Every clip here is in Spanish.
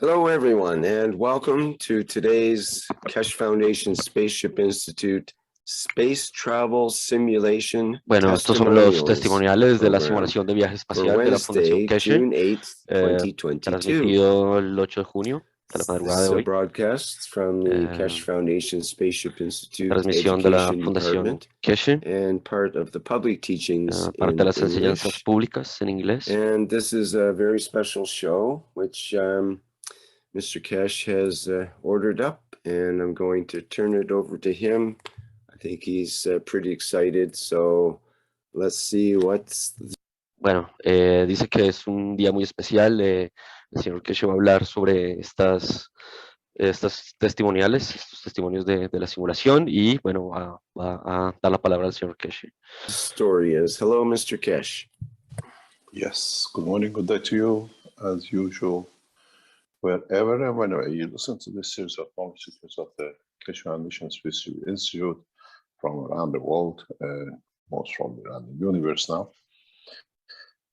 Hello, everyone, and welcome to today's Keshe Foundation Spaceship Institute Space Travel Simulation Bueno, estos son los Testimonials testimoniales de la program simulación de viaje for espacial de la Fundación Wednesday, Keshe, June 8th, 2022. transmitido el 8 de junio, de la This madrugada de is a hoy. broadcast from the Keshe Foundation Spaceship Institute Transmisión de la Education Fundación Department Keshe, and part of the public teachings parte de in las enseñanzas English. públicas en inglés. And this is a very special show, which Mr. Keshe has ordered up, and I'm going to turn it over to him. I think he's pretty excited, so let's see what's... Bueno, dice que es un día muy especial. El señor Keshe va a hablar sobre estas testimoniales, estos testimonios de la simulación, y bueno, va a dar la palabra al señor Keshe. The story is, hello, Mr. Keshe. Yes, good morning, good day to you, as usual. Wherever and whenever you listen to this series of conversations of the Keshe Foundation Space Institute from around the world, most from around the universe now,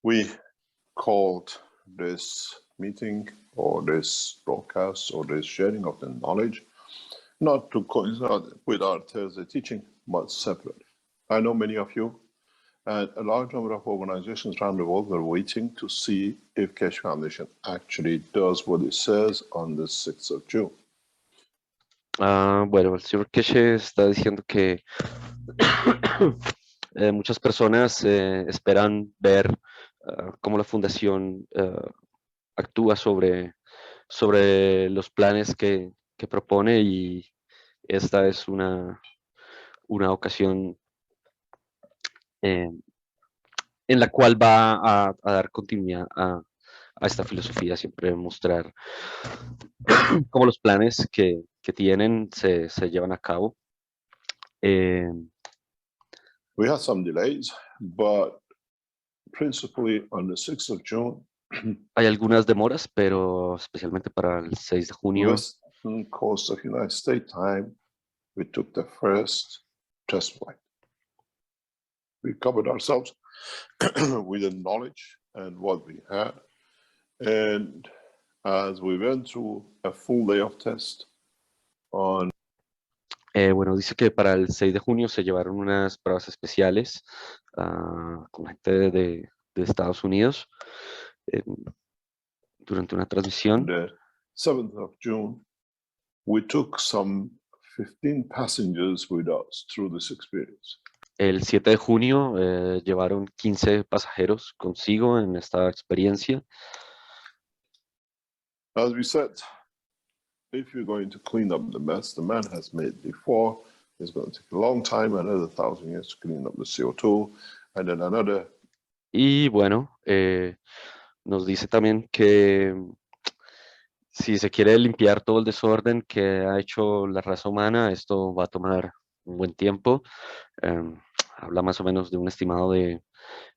we called this meeting or this broadcast or this sharing of the knowledge not to coincide with our Thursday teaching, but separate. I know many of you and a large number of organizations around the world were waiting to see if Keshe Foundation actually does what it says on the 6th of June. Bueno, el señor Keshe está diciendo que muchas personas esperan ver cómo la fundación actúa sobre los planes que propone, y esta es una ocasión en la cual va a dar continuidad a esta filosofía, siempre mostrar cómo los planes que tienen se llevan a cabo. We had some delays, but principally on the 6th of June, hay algunas demoras, pero especialmente para el 6 de junio, Western coast of United States time, we took the first test flight. We covered ourselves with the knowledge and what we had. And as we went through a full day of test on... bueno, dice que para el 6 de junio se llevaron unas pruebas especiales con gente de Estados Unidos durante una transmisión. The 7th of June, we took some 15 passengers with us through this experience. El 7 de junio llevaron 15 pasajeros consigo en esta experiencia. As we said, if you're going to clean up the mess the man has made before, it's going to take a long time, another 1,000 years to clean up the CO2, and then another. Y bueno, nos dice también que si se quiere limpiar todo el desorden que ha hecho la raza humana, esto va a tomar un buen tiempo. Habla más o menos de un estimado de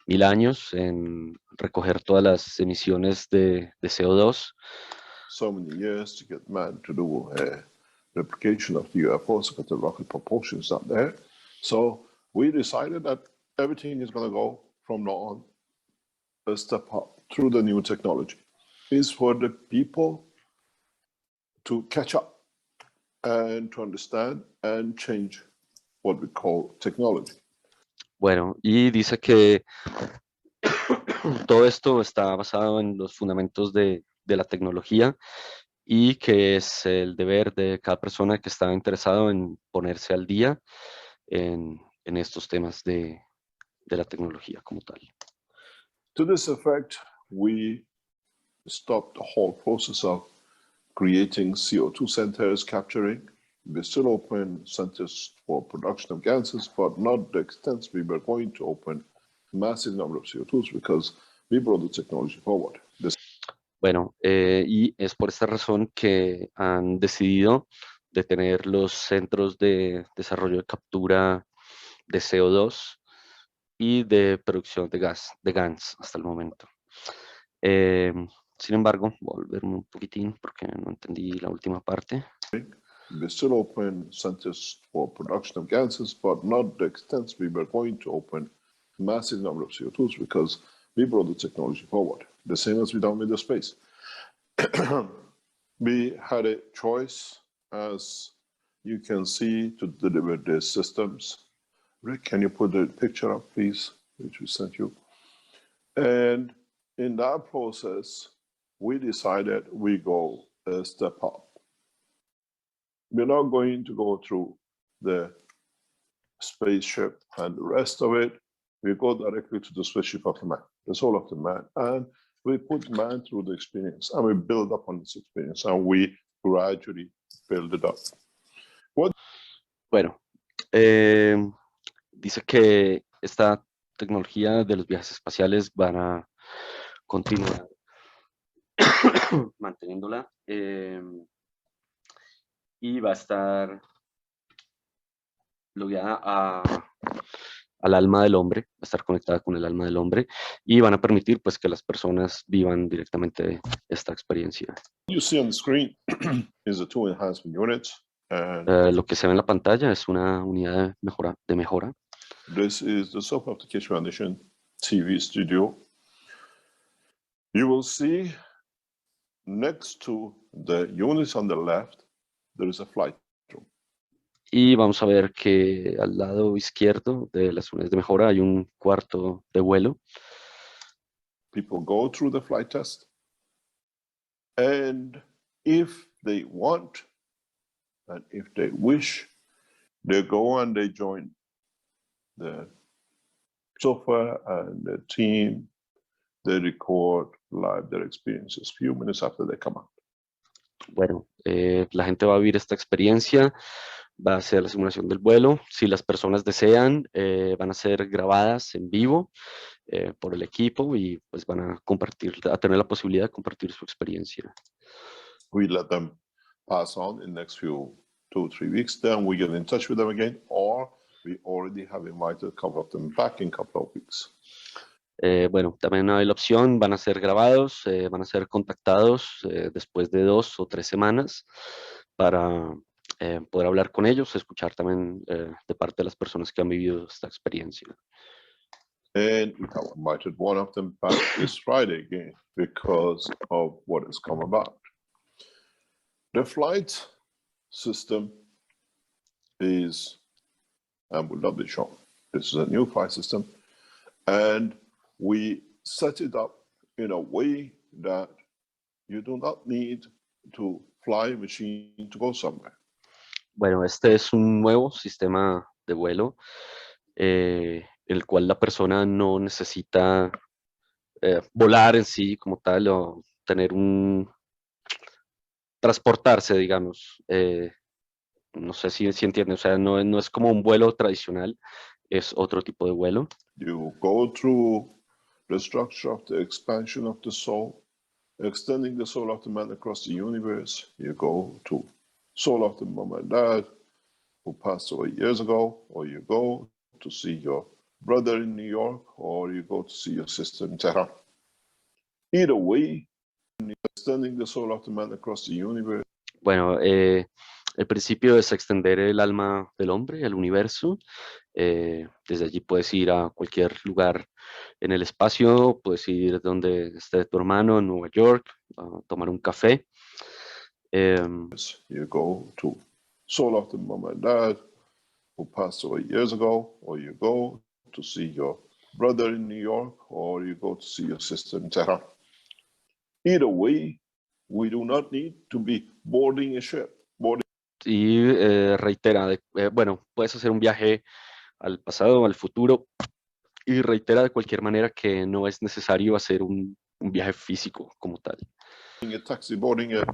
1000 años en recoger todas las emisiones de CO2. So many years to get man to do a replication of the UFOs, because the rocket propulsion is not there. So we decided that everything is going to go from now on a step up through the new technology. It's for the people to catch up and to understand and change what we call technology. Bueno, y dice que todo esto está basado en los fundamentos de la tecnología, y que es el deber de cada persona que está interesado en ponerse al día en estos temas de la tecnología como tal. To this effect, we stopped the whole process of creating CO2 centers, capturing. We still open centers for production of gases, but not the extent we were going to open massive number of CO2s, because we brought the technology forward. Bueno, y es por esta razón que han decidido detener los centros de desarrollo de captura de CO2 y de producción de GANs hasta el momento. Sin embargo, volverme un poquitín porque no entendí la última parte. We still open centers for production of gases, but not the extent we were going to open massive number of CO2s, because we brought the technology forward. The same as we done with the space. We had a choice, as you can see, to deliver the systems. Rick, can you put the picture up, please, which we sent you? And in that process, we decided we go a step up. We're not going to go through the spaceship and the rest of it. We go directly to the spaceship of the man, the soul of the man, and we put man through the experience, and we build up on this experience, and we gradually build it up. Bueno, dice que esta tecnología de los viajes espaciales van a continuar manteniéndola y va a estar logueada al alma del hombre, va a estar conectada con el alma del hombre y van a permitir pues que las personas vivan directamente esta experiencia. You see on the screen is the two enhancement units. And Lo que se ve en la pantalla es una unidad de mejora. this is the Software Application Foundation TV studio. You will see next to the units on the left, there is a flight room. Y vamos a ver que al lado izquierdo de las unidades de mejora hay un cuarto de vuelo. People go through the flight test, and if they want, and if they wish, they go and they join the software and the team. They record live their experiences few minutes after they come out. Bueno, la gente va a vivir esta experiencia, va a hacer la simulación del vuelo. Si las personas desean, van a ser grabadas en vivo por el equipo y pues van a compartir, a tener la posibilidad de compartir su experiencia. We let them pass on in the next 2-3 weeks. Then we get in touch with them again, or we already have invited a couple of them back in a couple of weeks. Bueno, también hay la opción, van a ser grabados, van a ser contactados después de 2 o 3 semanas para poder hablar con ellos, escuchar también de parte de las personas que han vivido esta experiencia. And we have invited one of them back this Friday again because of what has come about. The flight system is, and will not be shown, this is a new flight system, and we set it up in a way that you do not need to fly a machine to go somewhere. Bueno, este es un nuevo sistema de vuelo, el cual la persona no necesita volar en sí como tal o tener transportarse, digamos. No sé si entienden, o sea, no es como un vuelo tradicional, es otro tipo de vuelo. You go through the structure of the expansion of the soul, extending the soul of the man across the universe. You go to soul of the mom and dad who passed away years ago, or you go to see your brother in New York, or you go to see your sister in Tehran. Either way, you're extending the soul of the man across the universe. Bueno, el principio es extender el alma del hombre, el universo. Desde allí puedes ir a cualquier lugar en el espacio, puedes ir donde esté tu hermano en Nueva York, a tomar un café. You go to soul of the mom and dad who passed away years ago, or you go to see your brother in New York, or you go to see your sister in Tehran. Either way, we do not need to be boarding a ship. Y reitera, bueno, puedes hacer un viaje al pasado, al futuro, y reitera de cualquier manera que no es necesario hacer un viaje físico como tal. A taxi, boarding a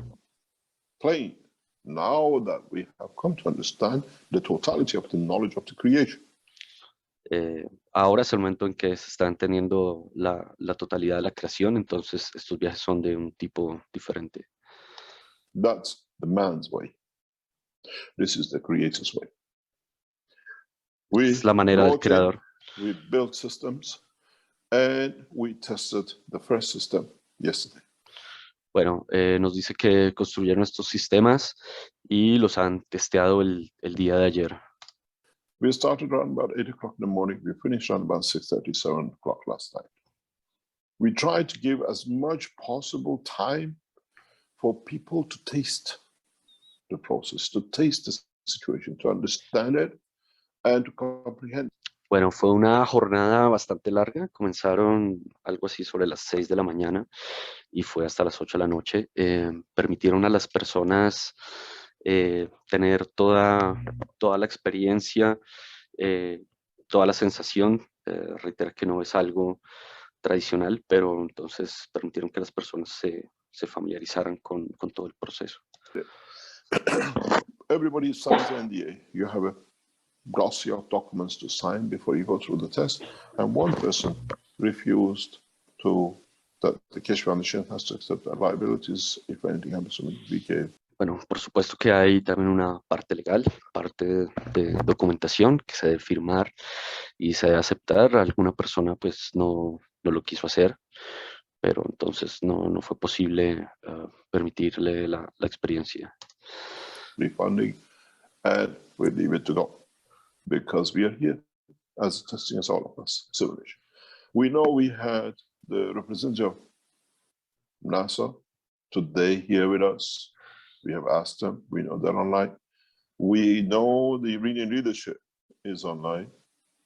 plane. Now that we have come to understand the totality of the knowledge of the creation. Ahora es el momento en que se está entendiendo la totalidad de la creación, entonces estos viajes son de un tipo diferente. That's the man's way. This is the creator's way. Es la manera del creador. We built systems and we tested the first system yesterday. Bueno, nos dice que construyeron estos sistemas y los han testeado el día de ayer. We started around about 8 o'clock in the morning. We finished around about 6:30, 7 o'clock last night. We tried to give as much possible time for people to taste the process, to taste the situation, to understand it, and to comprehend. Bueno, fue una jornada bastante larga. Comenzaron algo así sobre las 6 de la mañana y fue hasta las 8 de la noche. Permitieron a las personas tener toda la experiencia, toda la sensación. Reitero que no es algo tradicional, pero entonces permitieron que las personas se familiarizaran con todo el proceso. Everybody signs the NDA. You have a glossy of documents to sign before you go through the test. And one person refused that the Keshe Foundation has to accept their liabilities if anything happens to Viaje. Bueno, por supuesto que hay también una parte legal, parte de documentación que se debe firmar y se debe aceptar. Alguna persona pues no lo quiso hacer, pero entonces no fue posible permitirle la experiencia. Refunding, and we leave it to God, because we are here as testing as all of us, Simulacion. We know we had the representative of NASA today here with us. We have asked them, we know they're online. We know the Iranian leadership is online,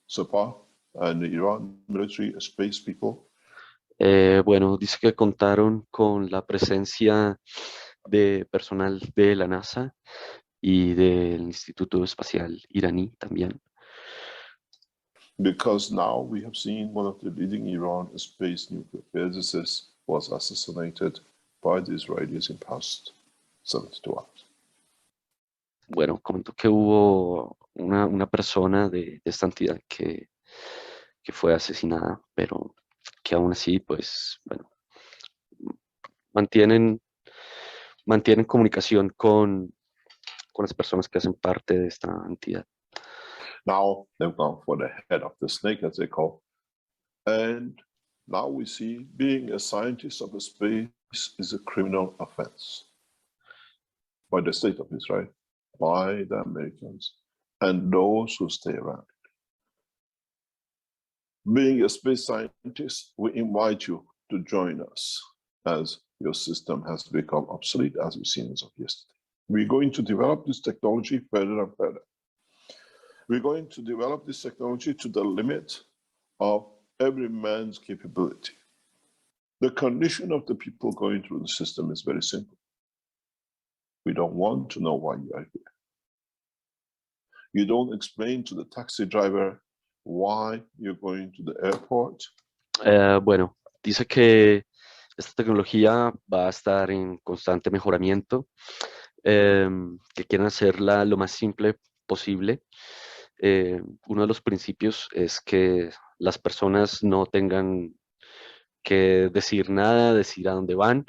SEPA and the Iran military space people. Bueno, dice que contaron con la presencia de personal de la NASA y del Instituto Espacial iraní también. Because now we have seen one of the leading Iran space nuclear physicists was assassinated by the Israelis in past 72 hours. Bueno, comentó que hubo una persona de esta entidad que fue asesinada, pero que aún así, pues, bueno, mantienen comunicación con las personas que hacen parte de esta entidad. Now they've gone for the head of the snake, as they call. And now we see being a scientist of space is a criminal offense by the state of Israel, by the Americans, and those who stay around it. Being a space scientist, we invite you to join us as your system has become obsolete, as we've seen as of yesterday. We're going to develop this technology further and further. We're going to develop this technology to the limit of every man's capability. The condition of the people going through the system is very simple. We don't want to know why you are here. You don't explain to the taxi driver why you're going to the airport. Bueno, dice que esta tecnología va a estar en constante mejoramiento, que quieren hacerla lo más simple posible. Uno de los principios es que las personas no tengan que decir nada, decir a dónde van,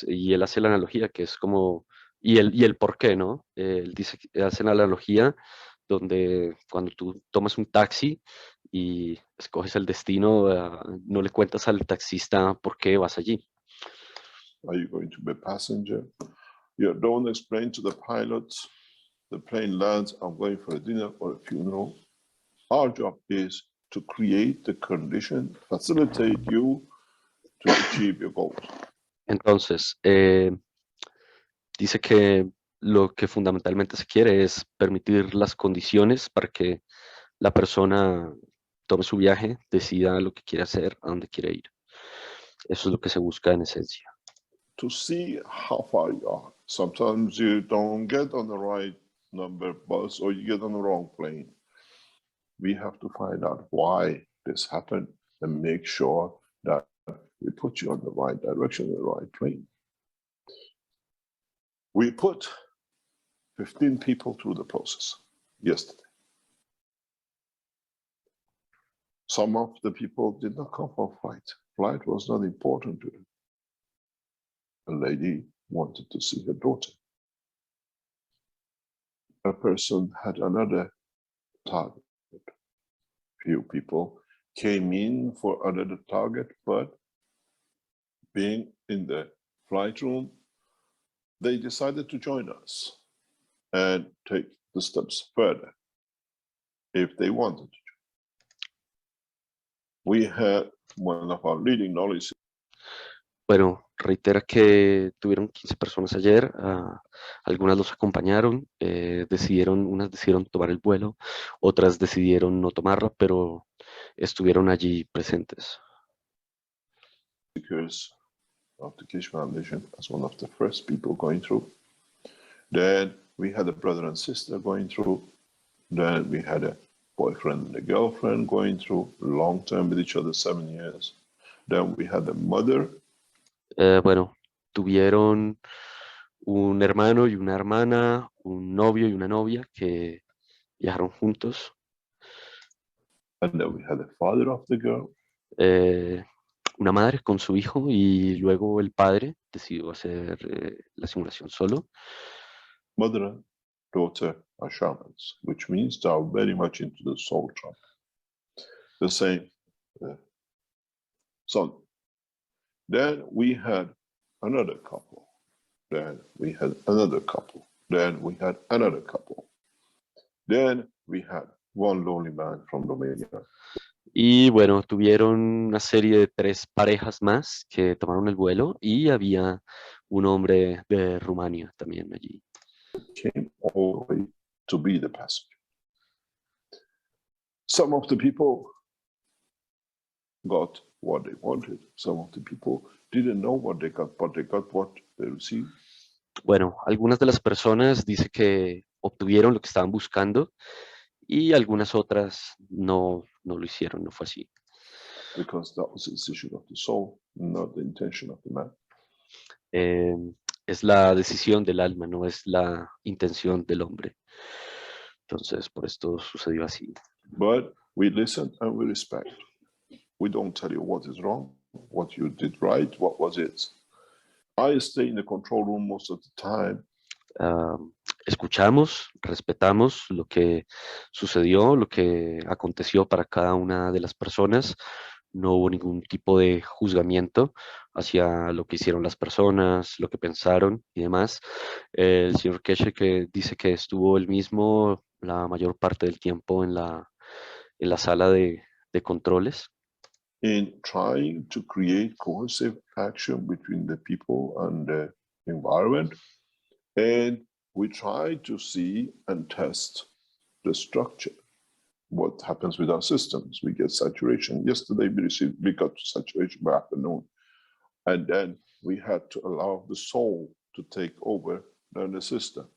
y él hace la analogía que es como, y el por qué, ¿no? Él dice que hace la analogía donde cuando tú tomas un taxi y escoges el destino, no le cuentas al taxista por qué vas allí. Are you going to be a passenger? You don't explain to the pilots, the plane lands, I'm going for a dinner or a funeral. Our job is to create the condition, facilitate you to achieve your goals. Entonces, dice que lo que fundamentalmente se quiere es permitir las condiciones para que la persona tome su viaje, decida lo que quiere hacer, a dónde quiere ir. Eso es lo que se busca en esencia. To see how far you are. Sometimes you don't get on the right number bus or you get on the wrong plane. We have to find out why this happened and make sure that we put you on the right direction, the right plane. We put 15 people through the process yesterday. Some of the people did not come for flight. Flight was not important to them. A lady wanted to see her daughter. A person had another target. Few people came in for another target, but being in the flight room, they decided to join us and take the steps further if they wanted to. We had one of our leading knowledge. Bueno, reitera que tuvieron 15 personas ayer, algunas los acompañaron, unas decidieron tomar el vuelo, otras decidieron no tomarlo, pero estuvieron allí presentes. Because of the Kish Foundation as one of the first people going through. Then we had a brother and sister going through. Then we had a boyfriend and a girlfriend going through, long term with each other, 7 years. Then we had a mother. Bueno, tuvieron un hermano y una hermana, un novio y una novia que viajaron juntos. And then we had the father of the girl. Una madre con su hijo y luego el padre decidió hacer la simulación solo. Mother and daughter are shamans, which means they are very much into the soul travel. The same son. Then we had another couple. Then we had another couple. Then we had another couple. Then we had one lonely man from Romania. Y bueno, tuvieron una serie de 3 parejas más que tomaron el vuelo y había un hombre de Rumania también allí. Came all the way to be the passenger. Some of the people got what they wanted. Some of the people didn't know what they got, but they got what they received. Bueno, algunas de las personas dice que obtuvieron lo que estaban buscando y algunas otras no lo hicieron, no fue así. Because that was the decision of the soul, not the intention of the man. Es la decisión del alma, no es la intención del hombre. Entonces, por esto sucedió así. But we listen and we respect. We don't tell you what is wrong, what you did right, what was it. I stay in the control room most of the time. Escuchamos, respetamos lo que sucedió, lo que aconteció para cada una de las personas. No hubo ningún tipo de juzgamiento hacia lo que hicieron las personas, lo que pensaron y demás. El señor Keshe que dice que estuvo él mismo la mayor parte del tiempo en la sala de controles. In trying to create cohesive action between the people and the environment. And we try to see and test the structure. What happens with our systems? We get saturation. Yesterday we got to saturation by afternoon. And then we had to allow the soul to take over the system.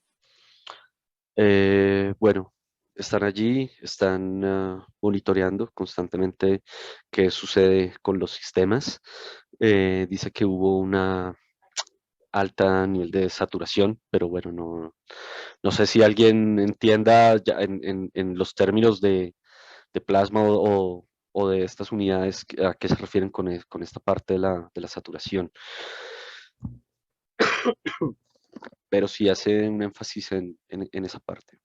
Bueno, están allí, están monitoreando constantemente qué sucede con los sistemas. Dice que hubo una alta nivel de saturación, pero bueno, no sé si alguien entienda ya en los términos de plasma o de estas unidades a qué se refieren con esta parte de la saturación. Pero sí hace un énfasis en esa parte.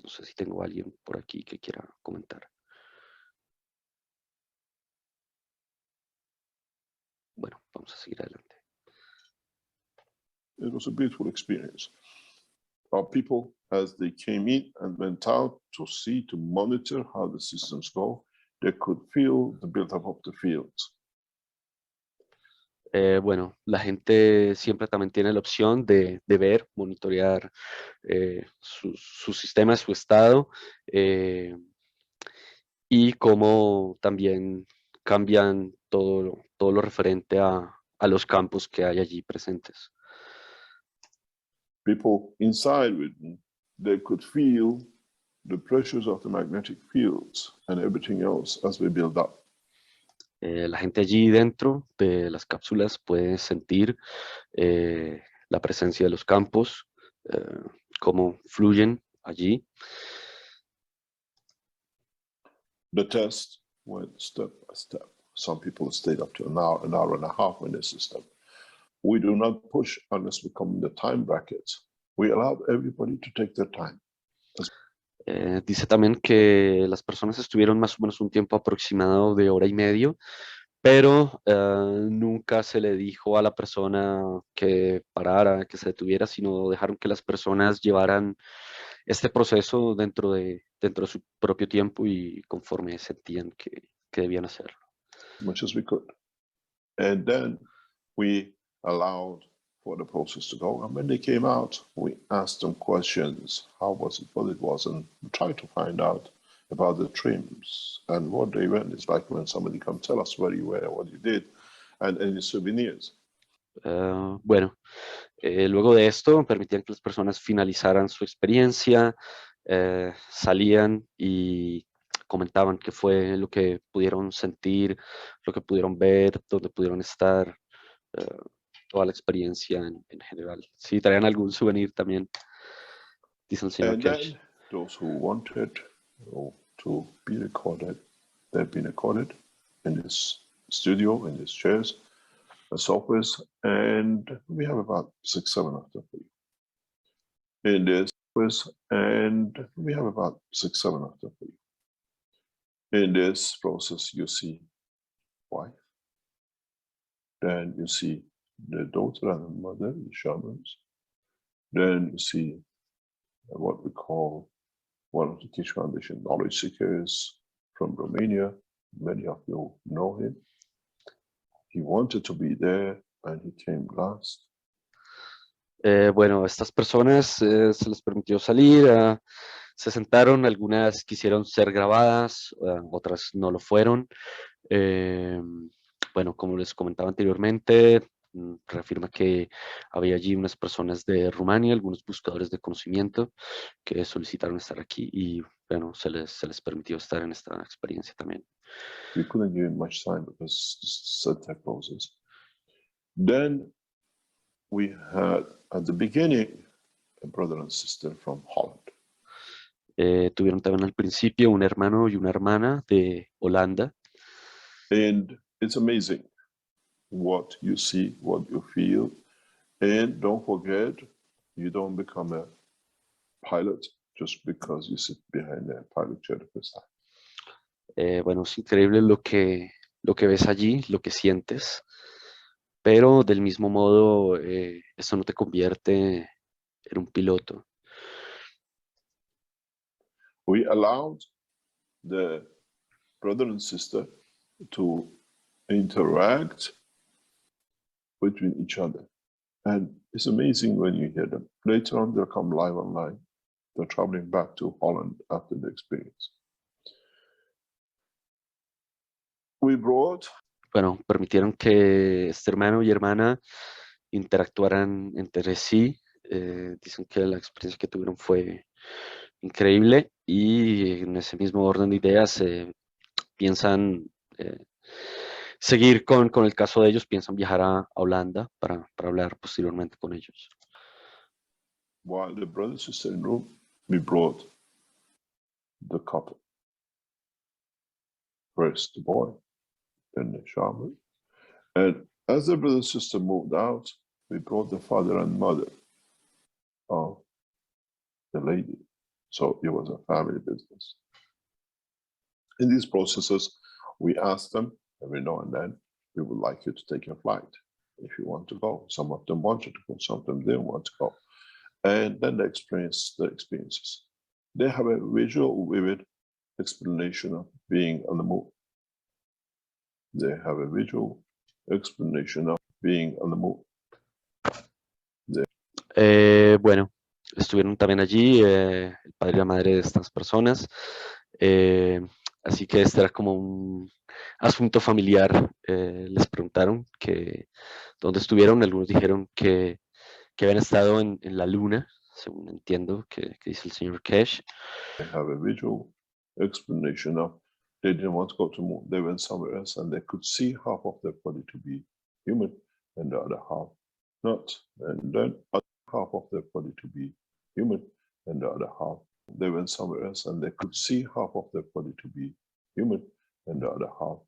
No sé si tengo a alguien por aquí que quiera comentar. Bueno, vamos a seguir adelante. It was a beautiful experience. Our people, as they came in and went out to see, to monitor how the systems go, they could feel the buildup of the fields. Bueno, la gente siempre también tiene la opción de ver, monitorear su sistema, su estado, y cómo también cambian todo lo referente a los campos que hay allí presentes. People inside with them, they could feel the pressures of the magnetic fields and everything else as we build up. La gente allí dentro de las cápsulas puede sentir la presencia de los campos, cómo fluyen allí. The test went step by step. Some people stayed up to an hour and a half in the system. We do not push unless we come in the time brackets. We allow everybody to take their time. Dice también que las personas estuvieron más o menos un tiempo aproximado de hora y medio, pero nunca se le dijo a la persona que parara, que se detuviera, sino dejaron que las personas llevaran este proceso dentro de su propio tiempo y conforme sentían que debían hacerlo. As much as we could. And then we allowed for the process to go. And when they came out, we asked them questions. How was it, what it was, and we tried to find out about the trims and what they went. It's like when somebody come tell us where you were, what you did, and any souvenirs. Bueno, luego de esto permitían que las personas finalizaran su experiencia, salían y comentaban qué fue lo que pudieron sentir, lo que pudieron ver, dónde pudieron estar, toda la experiencia en general. Si traían algún souvenir también, dice el señor And Cash. then those who wanted to be recorded, they've been recorded in this studio, in these chairs, the sofas, and we have about 6-7 of them for you. In this office, and we have about 6-7 of them for you. In this process, you see wife, then you see the daughter and the mother, the shamans, then you see what we call one of the Kish Foundation knowledge seekers from Romania. Many of you know him. He wanted to be there and he came last. Bueno, a estas personas se les permitió salir, se sentaron, algunas quisieron ser grabadas, otras no lo fueron. Bueno, como les comentaba anteriormente, reafirma que había allí unas personas de Rumania, algunos buscadores de conocimiento que solicitaron estar aquí y bueno, se les permitió estar en esta experiencia también. We couldn't give him much time because it's a tech process. Then we had at the beginning a brother and sister from Holland. Tuvieron también al principio un hermano y una hermana de Holanda. And it's amazing what you see, what you feel. And don't forget, you don't become a pilot just because you sit behind a pilot chair the first time. Bueno, es increíble lo que ves allí, lo que sientes, pero del mismo modo, eso no te convierte en un piloto. We allowed the brother and sister to interact between each other. And it's amazing when you hear them. Later on, they'll come live online. They're traveling back to Holland after the experience. We brought... Bueno, permitieron que este hermano y hermana interactuaran entre sí. Dicen que la experiencia que tuvieron fue increíble y en ese mismo orden de ideas piensan seguir con el caso de ellos, piensan viajar a Holanda para hablar posteriormente con ellos. While the brother and sister in room, we brought the couple. First the boy, then the shaman. And as the brother and sister moved out, we brought the father and mother of the lady. So it was a family business. In these processes, we asked them every now and then, we would like you to take your flight if you want to go. Some of them wanted to go, some of them didn't want to go. And then they experience the experiences. They have a visual, vivid explanation of being on the moon. They have a visual explanation of being on the moon. Bueno, estuvieron también allí el padre y la madre de estas personas, así que este era como un asunto familiar. Les preguntaron que dónde estuvieron, algunos dijeron que habían estado en la luna, según entiendo que dice el señor Cash. They have a visual explanation of they didn't want to go to the moon, they went somewhere else and they could see half of their body to be human and the other half not. And then half of their body to be human and the other half. They went somewhere else and they could see half of their body to be human and the other half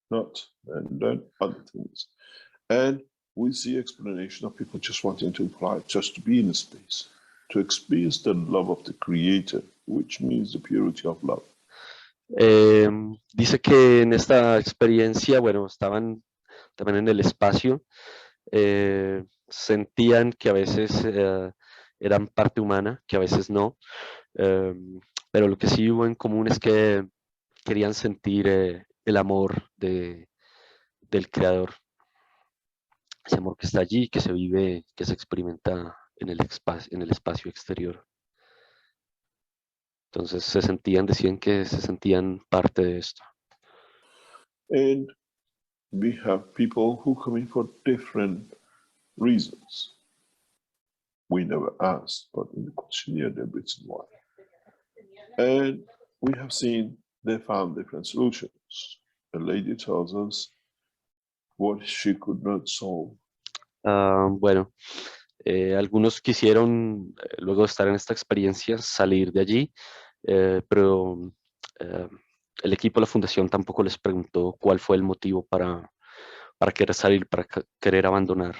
not. And then other things. And we see explanation of people just wanting to fly, just to be in space, to experience the love of the Creator, which means the purity of love. Dice que en esta experiencia, bueno, estaban también en el espacio, sentían que a veces eran parte humana, que a veces no, pero lo que sí hubo en común es que querían sentir el amor del Creador. ese amor que está allí, que se vive, que se experimenta en el espacio exterior. Entonces decían que se sentían parte de esto. And we have people who come in for different reasons. We never asked, but in the questionnaire they've written why. And we have seen they found different solutions. A lady tells us what she could not solve. Bueno, algunos quisieron, luego de estar en esta experiencia, salir de allí, pero el equipo de la fundación tampoco les preguntó cuál fue el motivo para querer salir, para querer abandonar.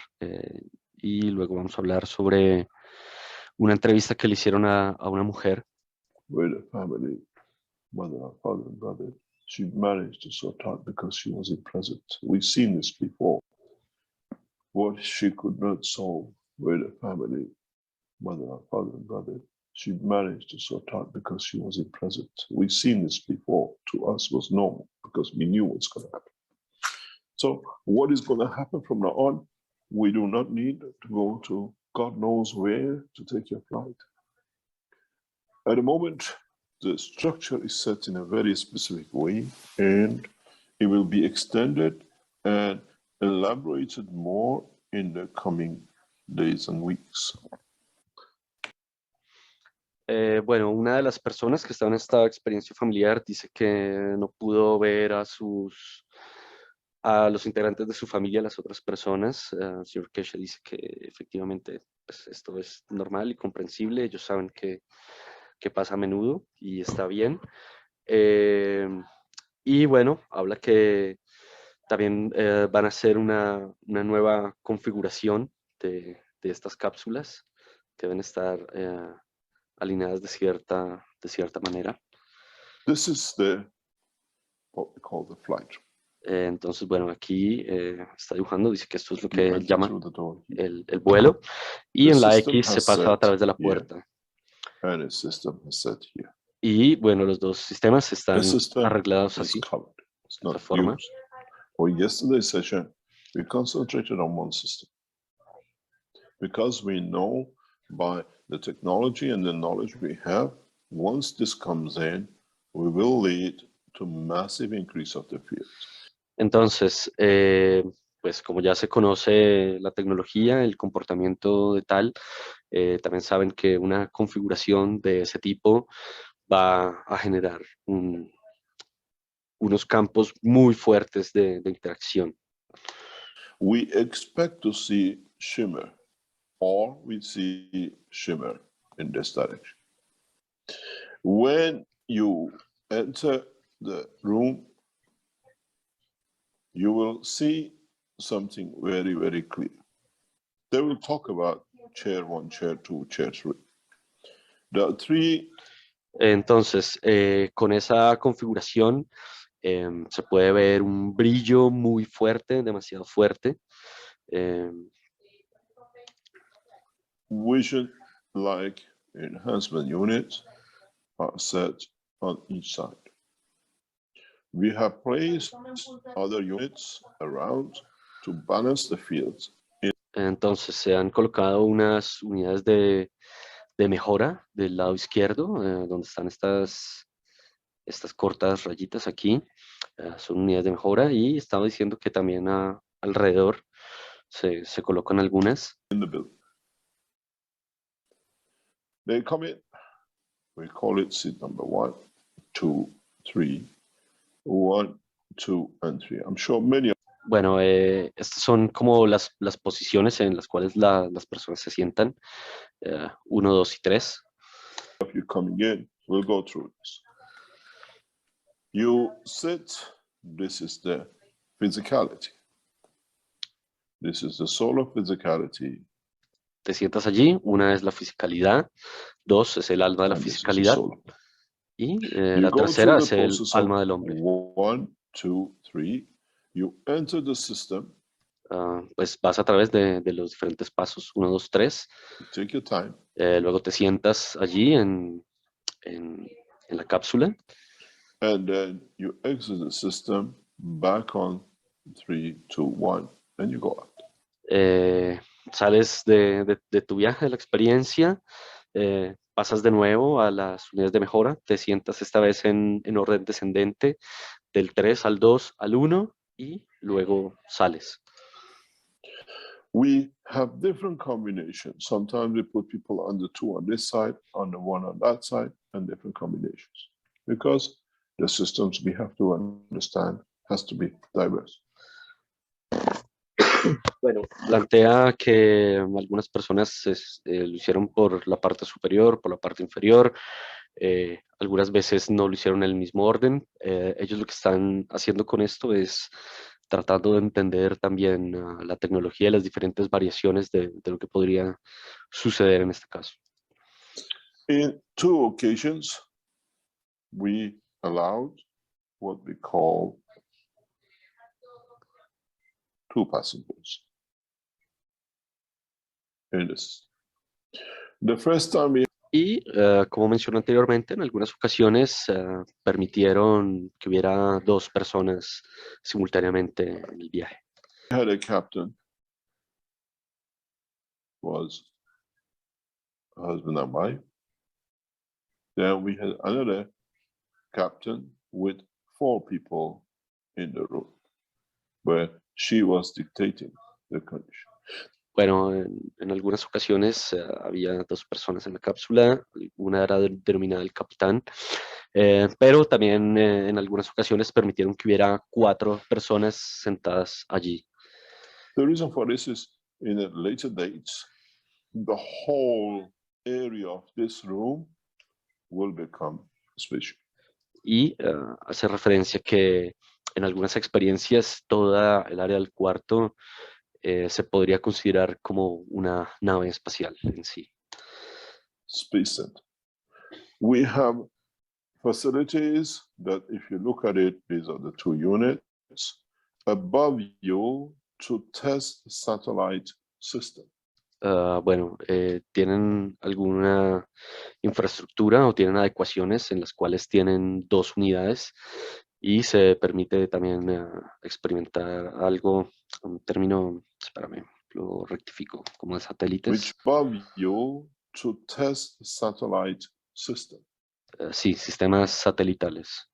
Y luego vamos a hablar sobre una entrevista que le hicieron a una mujer. With a family, mother, father, and brother, she managed to sort out because she wasn't present. We've seen this before. What she could not solve with a family, mother, father, and brother, she managed to sort out because she wasn't present. We've seen this before. To us was normal because we knew what's going to happen. So what is going to happen from now on? We do not need to go to God knows where to take your flight. At the moment, the structure is set in a very specific way, and it will be extended and elaborated more in the coming days and weeks. Bueno, una de las personas que estaba en esta experiencia familiar dice que no pudo ver a los integrantes de su familia, las otras personas. El señor Keshe dice que efectivamente pues, esto es normal y comprensible. Ellos saben que pasa a menudo y está bien. Y bueno, habla que también van a hacer una nueva configuración de estas cápsulas que deben estar alineadas de cierta manera. This is what we call the flight. Entonces, bueno, aquí está dibujando, dice que esto es lo You que él enter llama through the door here. el vuelo, y The en la system X se has pasa a set través de la here. puerta. And a system is set here. Y bueno, los dos sistemas The están system arreglados is así, covered. It's de esta not forma. used. For yesterday's session, we concentrated on one system because we know by the technology and the knowledge we have, once this comes in, we will lead to massive increase of the field. Entonces, pues como ya se conoce la tecnología, el comportamiento de tal, también saben que una configuración de ese tipo va a generar unos campos muy fuertes de interacción. We expect to see shimmer, or we see shimmer in this direction. When you enter the room, you will see something very, very clear. They will talk about chair 1, chair 2, chair 3. The 3. Entonces, con esa configuración se puede ver un brillo muy fuerte, demasiado fuerte. Vision like enhancement units are set on each side. We have placed other units around to balance the fields. Entonces se han colocado unas unidades de mejora del lado izquierdo, donde están estas cortas rayitas aquí. Son unidades de mejora, y estaba diciendo que también alrededor se colocan algunas. In the building. They come in. We call it seat number 1, 2, 3, 1, 2, and 3. I'm sure many. Bueno, estas son como las posiciones en las cuales las personas se sientan. 1, 2 y 3. If you're coming in, we'll go through this. You sit. This is the physicality. This is the soul of physicality. Te sientas allí. Una es la fisicalidad. 2 es el alma de la fisicalidad. Y la tercera es el alma del hombre. 1, 2, 3. You enter the system. Pues vas a través de los diferentes pasos. 1, 2, 3. Take your time. Luego te sientas allí en la cápsula. And then you exit the system back on 3, 2, 1, and you go out. Sales de tu viaje, de la experiencia, pasas de nuevo a las unidades de mejora, te sientas esta vez en orden descendente del 3 al 2 al 1 y luego sales. We have different combinations. Sometimes we put people on the 2 on this side, on the 1 on that side, and different combinations. Because the systems we have to understand has to be diverse. Bueno, plantea que algunas personas lo hicieron por la parte superior, por la parte inferior, algunas veces no lo hicieron en el mismo orden. Ellos lo que están haciendo con esto es tratando de entender también la tecnología y las diferentes variaciones de lo que podría suceder en este caso. In 2 occasions, we allowed what we call 2 passengers. In this. The first time we Y como mencioné anteriormente, en algunas ocasiones permitieron que hubiera 2 personas simultáneamente en el viaje. had a captain, was husband and wife. Then we had another captain with 4 people in the room, where she was dictating the condition. Bueno, en algunas ocasiones había 2 personas en la cápsula, una era denominada el capitán, pero también en algunas ocasiones permitieron que hubiera 4 personas sentadas allí. The reason for this is in the later dates, the whole area of this room will become special. Y hace referencia que en algunas experiencias toda el área del cuarto se podría considerar como una nave espacial en sí. Space Center. We have facilities that, if you look at it, these are the 2 units above you to test the satellite system. Bueno, tienen alguna infraestructura o tienen adecuaciones en las cuales tienen 2 unidades y se permite también experimentar algo, un término, espérame, lo rectifico, como de satélites. Which above you to test the satellite system. Sí, sistemas satelitales.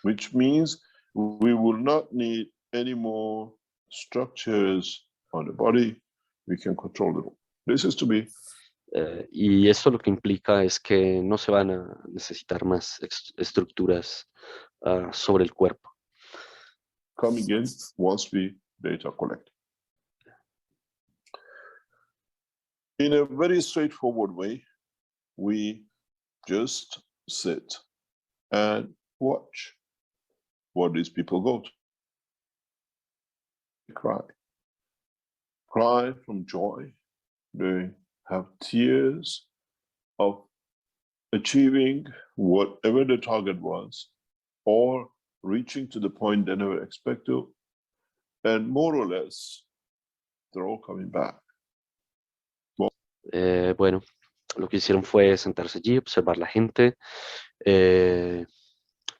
Which means we will not need any more structures on the body. We can control it. This is to be. Y esto lo que implica es que no se van a necesitar más estructuras sobre el cuerpo. Coming in once we data collect. In a very straightforward way, we just sit and watch what these people go to. They cry from joy. They have tears of achieving whatever the target was, or reaching to the point they never expected, and more or less, they're all coming back. Bueno, lo que hicieron fue sentarse allí, observar la gente,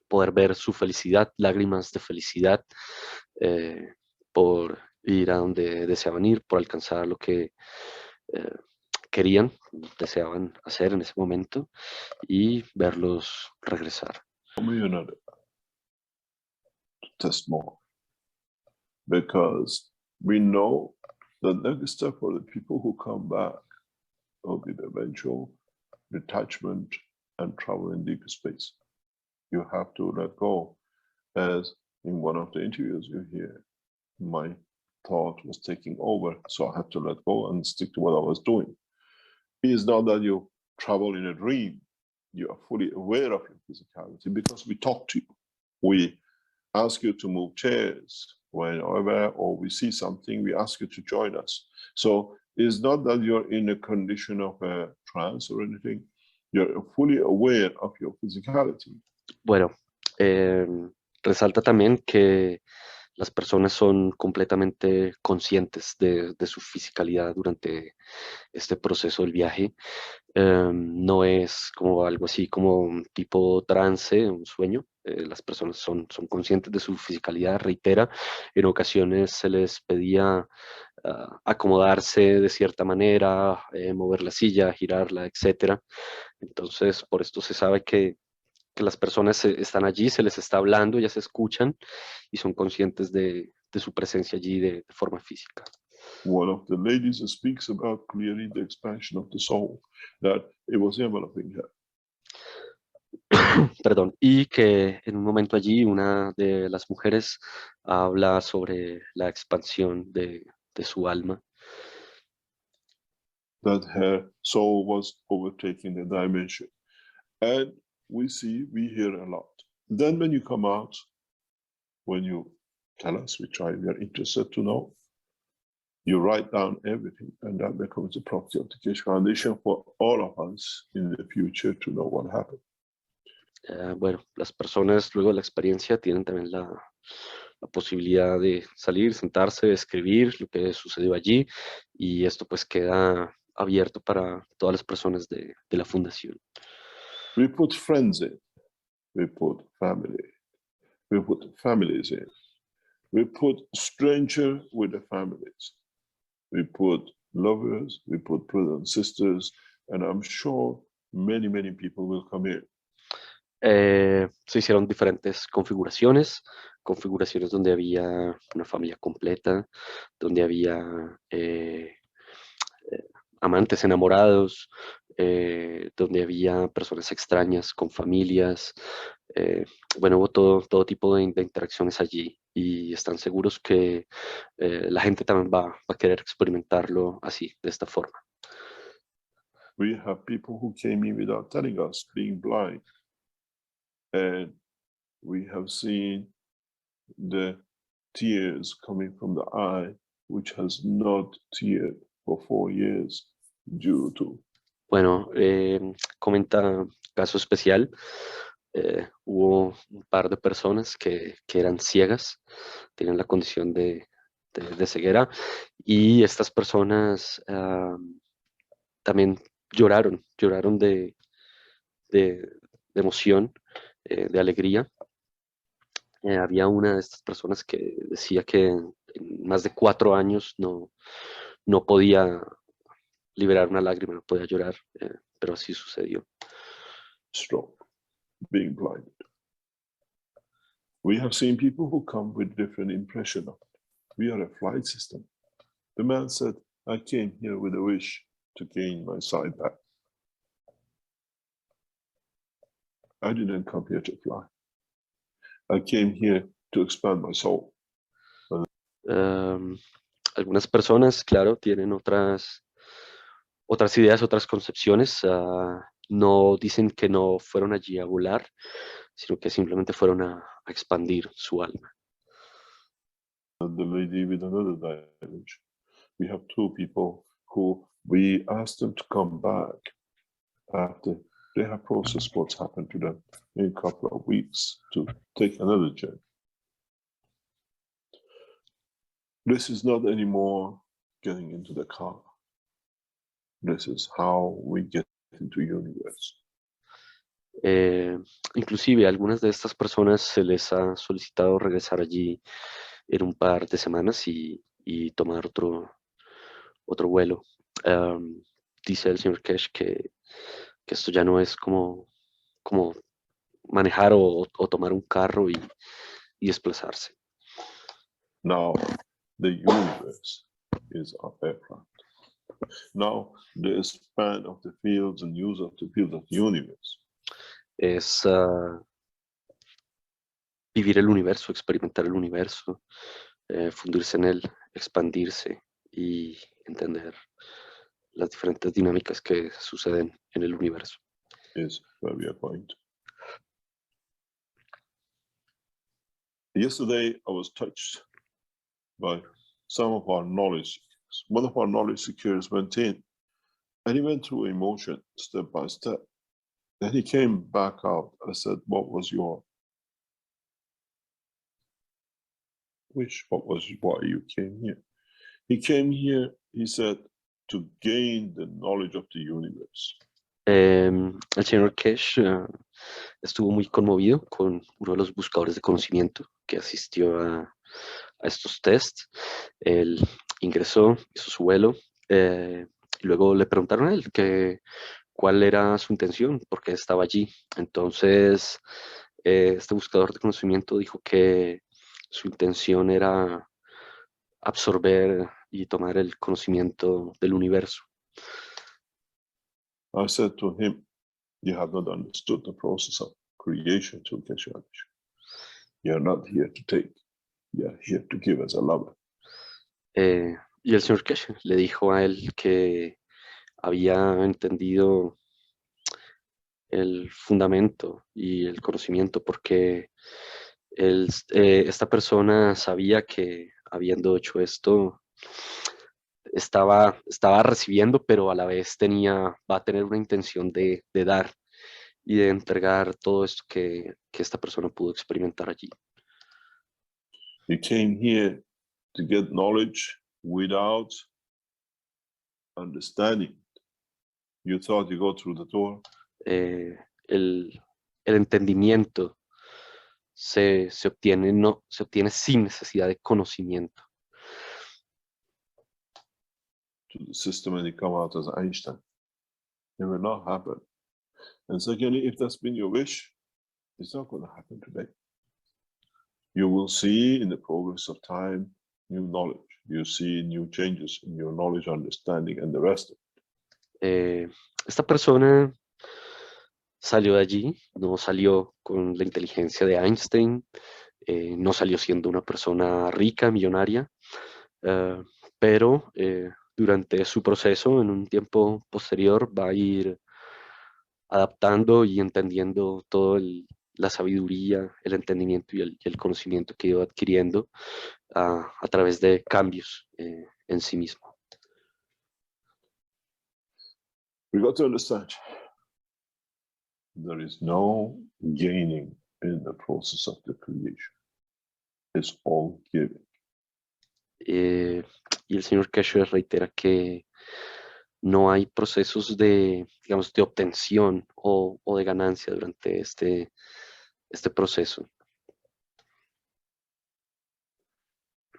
poder ver su felicidad, lágrimas de felicidad por ir a donde deseaban ir, por alcanzar lo que querían, deseaban hacer en ese momento y verlos regresar. To test more, because we know the next step for the people who come back will be the eventual detachment and travel in deep space. You have to let go. As in one of the interviews you hear, my thought was taking over, so I had to let go and stick to what I was doing. It is not that you travel in a dream. You are fully aware of your physicality because we talk to you. We ask you to move chairs whenever, or we see something, we ask you to join us. So it's not that you're in a condition of a trance or anything. You're fully aware of your physicality. Bueno, resalta también que las personas son completamente conscientes de su fisicalidad durante este proceso del viaje. No es como algo así como un tipo trance, un sueño. Las personas son conscientes de su fisicalidad, reitera. En ocasiones se les pedía acomodarse de cierta manera, mover la silla, girarla, etcétera. Entonces, por esto se sabe que las personas están allí, se les está hablando, ya se escuchan y son conscientes de su presencia allí de forma física. One of the ladies speaks about clearly the expansion of the soul, that it was enveloping her. Perdón, y que en un momento allí una de las mujeres habla sobre la expansión de su alma, That her soul was overtaking the dimension. And we hear a lot. Then when you come out, when you tell us, we are interested to know, you write down everything, and that becomes the property of the Keshe Foundation for all of us in the future to know what happened. Bueno, las personas luego de la experiencia tienen también la posibilidad de salir, sentarse, escribir lo que sucedió allí y esto pues queda abierto para todas las personas de la fundación. We put friends in, we put family, we put families in, we put strangers with the families, we put lovers, we put brothers and sisters, and I'm sure many people will come in. Se hicieron diferentes configuraciones donde había una familia completa, donde había amantes enamorados, donde había personas extrañas con familias. Bueno, hubo todo tipo de interacciones allí y están seguros que la gente también va a querer experimentarlo así, de esta forma. We have people who came in without telling us, being blind. And we have seen the tears coming from the eye, which has not teared for 4 years due to. Bueno, comenta caso especial. Hubo un par de personas que eran ciegas, tenían la condición de ceguera, y estas personas también lloraron de emoción, de alegría. Había una de estas personas que decía que en más de 4 años no podía liberar una lágrima, no podía llorar, pero así sucedió. Stroke, being blinded. We have seen people who come with different impression of it. We are a flight system. The man said, I came here with a wish to gain my sight back. I didn't come here to fly. I came here to expand my soul. Algunas personas, claro, tienen otras ideas, otras concepciones. No dicen que no fueron allí a volar, sino que simplemente fueron a expandir su alma. And the lady with another dimension. We have 2 people who we asked them to come back after they have processed what's happened to them in a couple of weeks to take another journey. This is not anymore getting into the car. This is how we get into universe. Inclusive a algunas de estas personas se les ha solicitado regresar allí en un par de semanas y tomar otro vuelo. Dice el señor Kesh que esto ya no es como manejar o tomar un carro y desplazarse. Now, the universe is our aircraft. Now, the span of the fields and use of the fields of the universe. Es vivir el universo, experimentar el universo, fundirse en él, expandirse y entender las diferentes dinámicas que suceden en el universo. Is where we are going to. Yesterday, I was touched by some of our knowledge seekers. One of our knowledge seekers went in and he went through emotion step by step. Then he came back out. I said, what was your wish? What was why you came here? He came here, he said, to gain the knowledge of the universe. El señor Kesh estuvo muy conmovido con uno de los buscadores de conocimiento que asistió a estos tests. Él ingresó, hizo su vuelo, y luego le preguntaron a él cuál era su intención, por qué estaba allí. Entonces, este buscador de conocimiento dijo que su intención era absorber y tomar el conocimiento del universo. I said to him, you have not understood the process of creation to get your knowledge. You're not here to take, you're here to give as a lover. Y el señor Kesh le dijo a él que había entendido el fundamento y el conocimiento porque esta persona sabía que habiendo hecho esto estaba recibiendo, pero a la vez va a tener una intención de dar y de entregar todo esto que esta persona pudo experimentar allí. You came here to get knowledge without understanding. You thought you go through the door. El entendimiento se obtiene sin necesidad de conocimiento. To the system and you come out as Einstein. It will not happen. And secondly, if that's been your wish, it's not going to happen today. You will see in the progress of time new knowledge. You see new changes in your knowledge, understanding, and the rest of it. Esta persona salió de allí, no salió con la inteligencia de Einstein, no salió siendo una persona rica, millonaria, pero durante su proceso, en un tiempo posterior, va a ir adaptando y entendiendo toda la sabiduría, el entendimiento y el conocimiento que iba adquiriendo a través de cambios en sí mismo. We got to understand there is no gaining in the process of the creation. It's all giving. Y el señor Keshe reitera que no hay procesos digamos, de obtención o de ganancia durante este proceso.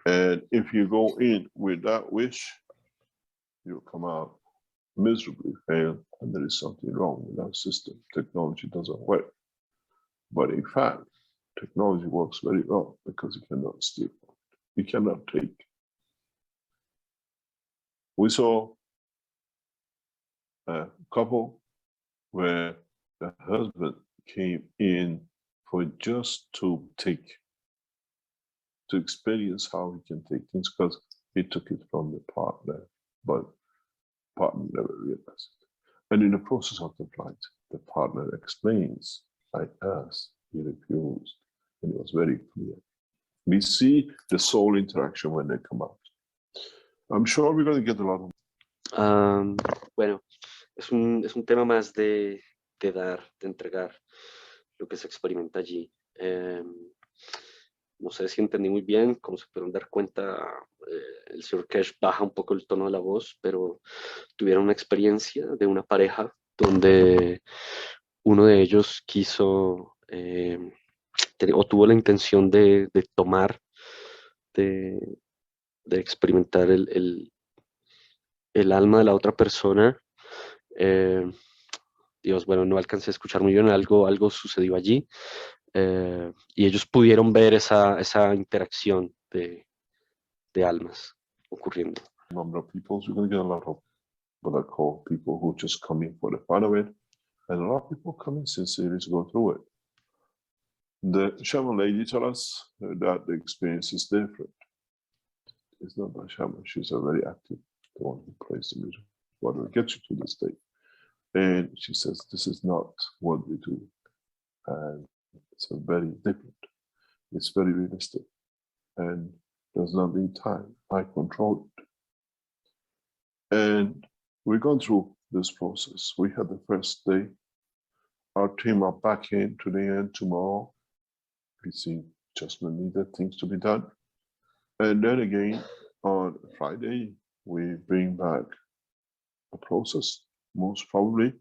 And if you go in with that wish, you'll come out miserably fail, and there is something wrong with our system. Technology doesn't work. But in fact, technology works very well because you cannot steal. You cannot take. We saw a couple where the husband came in for just to experience how he can take things, because he took it from the partner, but partner never realized it. And in the process of the flight, the partner explains, I asked, he refused, and it was very clear. We see the soul interaction when they come out. I'm sure we're going to get a lot of... Bueno, es un tema más de dar, de entregar lo que se experimenta allí. No sé si entendí muy bien, como se pudieron dar cuenta, el señor Kesh baja un poco el tono de la voz, pero tuvieron una experiencia de una pareja donde uno de ellos quiso o tuvo la intención de tomar, de experimentar el alma de la otra persona. Dios, bueno, no alcancé a escuchar muy bien, algo sucedió allí. Y ellos pudieron ver esa interacción de almas ocurriendo. Number of people, so we're going to get a lot of what I call people who just come in for the fun of it, and a lot of people come in sincerely to go through it. The shaman lady told us that the experience is different. It's not a shaman, she's a very active, the one who plays the music, what will get you to this state. And she says, this is not what we do. And it's a very different. It's very realistic. And there's not need time. I control it. And we've gone through this process. We had the first day. Our team are back in today and tomorrow. We see adjustment needed, things to be done. And then again, on Friday, we bring back a process, most probably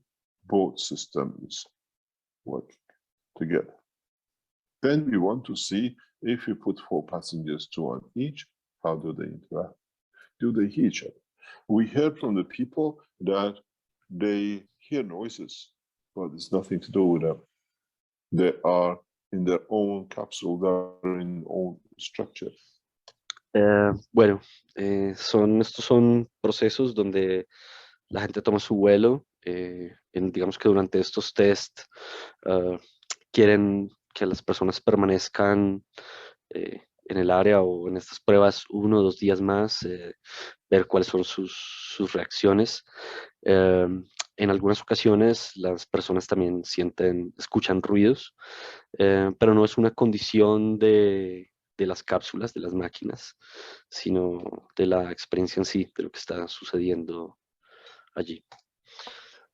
both systems working together. Then we want to see if you put 4 passengers, 2 on each, how do they interact? Do they hear each other? We heard from the people that they hear noises, but it's nothing to do with them. They are in their own capsule, they are in their own structure. Bueno, estos son procesos donde la gente toma su vuelo. Digamos que durante estos test quieren que las personas permanezcan en el área o en estas pruebas 1 o 2 días más, ver cuáles son sus reacciones. En algunas ocasiones las personas también escuchan ruidos, pero no es una condición de las cápsulas, de las máquinas, sino de la experiencia en sí, de lo que está sucediendo allí.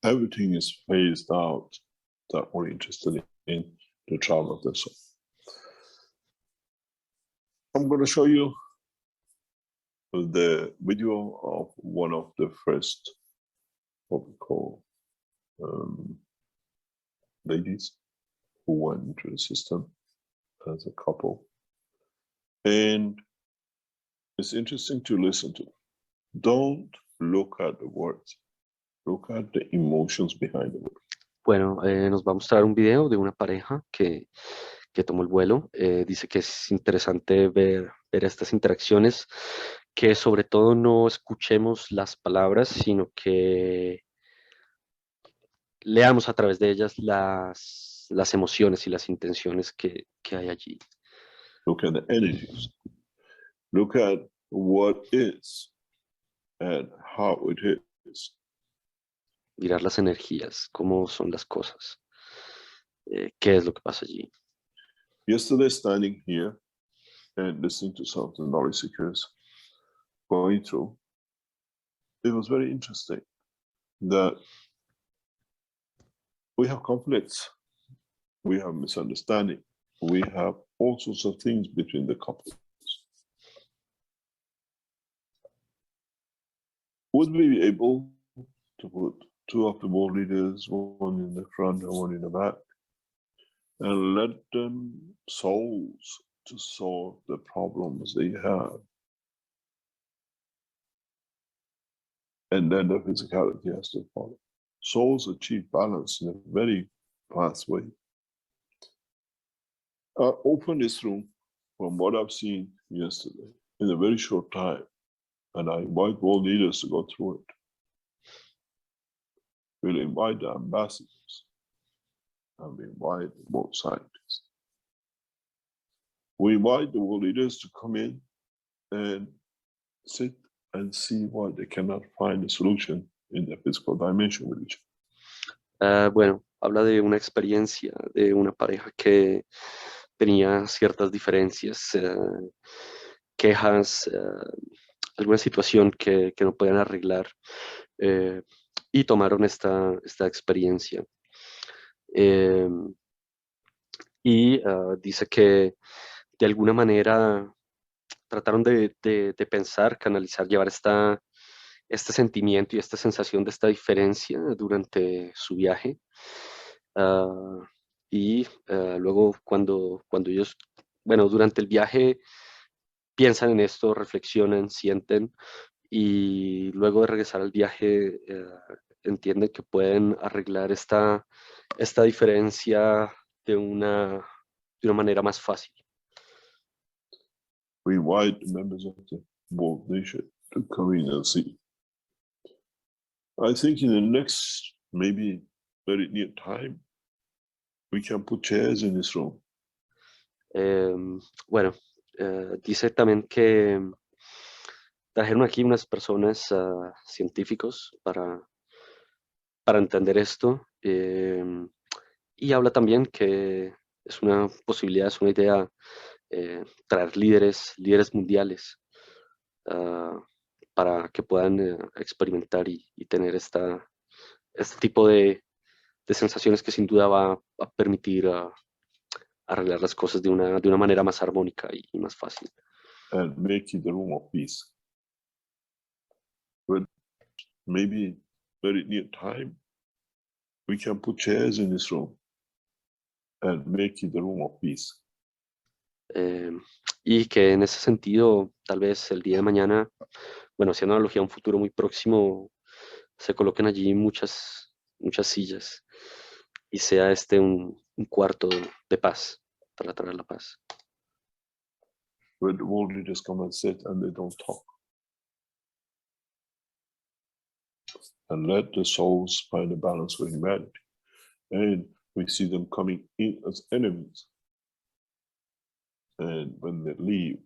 Everything is phased out that we're interested in the travel of the soul. I'm going to show you the video of one of the first, what we call, ladies who went into the system as a couple. And it's interesting to listen to. Don't look at the words, look at the emotions behind the words. Bueno, nos va a mostrar un video de una pareja que tomó el vuelo. Dice que es interesante ver estas interacciones, que sobre todo no escuchemos las palabras, sino que leamos a través de ellas las emociones y las intenciones que hay allí. Look at the energies. Look at what is and how it is. Mirar las energías, cómo son las cosas, qué es lo que pasa allí. Yesterday, standing here and listening to some of the knowledge seekers going through, it was very interesting that we have conflicts, we have misunderstanding, we have all sorts of things between the couples. Would we be able to put 2 of the world leaders, one in the front and one in the back, and let them souls to solve the problems they have? And then the physicality has to follow. Souls achieve balance in a very fast way. I opened this room from what I've seen yesterday in a very short time, and I invite world leaders to go through it. We'll invite the ambassadors, and we invite the world scientists. We invite the world leaders to come in and sit and see why they cannot find a solution in the physical dimension with each other. Bueno, habla de una experiencia de una pareja que tenía ciertas diferencias, quejas, alguna situación que no podían arreglar, y tomaron esta experiencia. Y dice que de alguna manera trataron de pensar, canalizar, llevar este sentimiento y esta sensación de esta diferencia durante su viaje. Luego cuando ellos, bueno, durante el viaje piensan en esto, reflexionan, sienten, y luego de regresar al viaje entienden que pueden arreglar esta diferencia de una manera más fácil. We invite the members of the world nation to come in and see. I think in the next, maybe very near time, we can put chairs in this room. Bueno, dice también que trajeron aquí unas personas, científicos, para entender esto, y habla también que es una posibilidad, es una idea, traer líderes mundiales para que puedan experimentar y tener este tipo de sensaciones que sin duda va a permitir arreglar las cosas de una manera más armónica y más fácil. and make it a room of peace. But maybe very near time, we can put chairs in this room and make it a room of peace. Y que en ese sentido, tal vez el día de mañana, bueno, haciendo analogía a un futuro muy próximo, se coloquen allí muchas sillas y sea este un cuarto de paz, para traer la paz. Where the world leaders come and sit and they don't talk. And let the souls find a balance with humanity. And we see them coming in as enemies. And when they leave,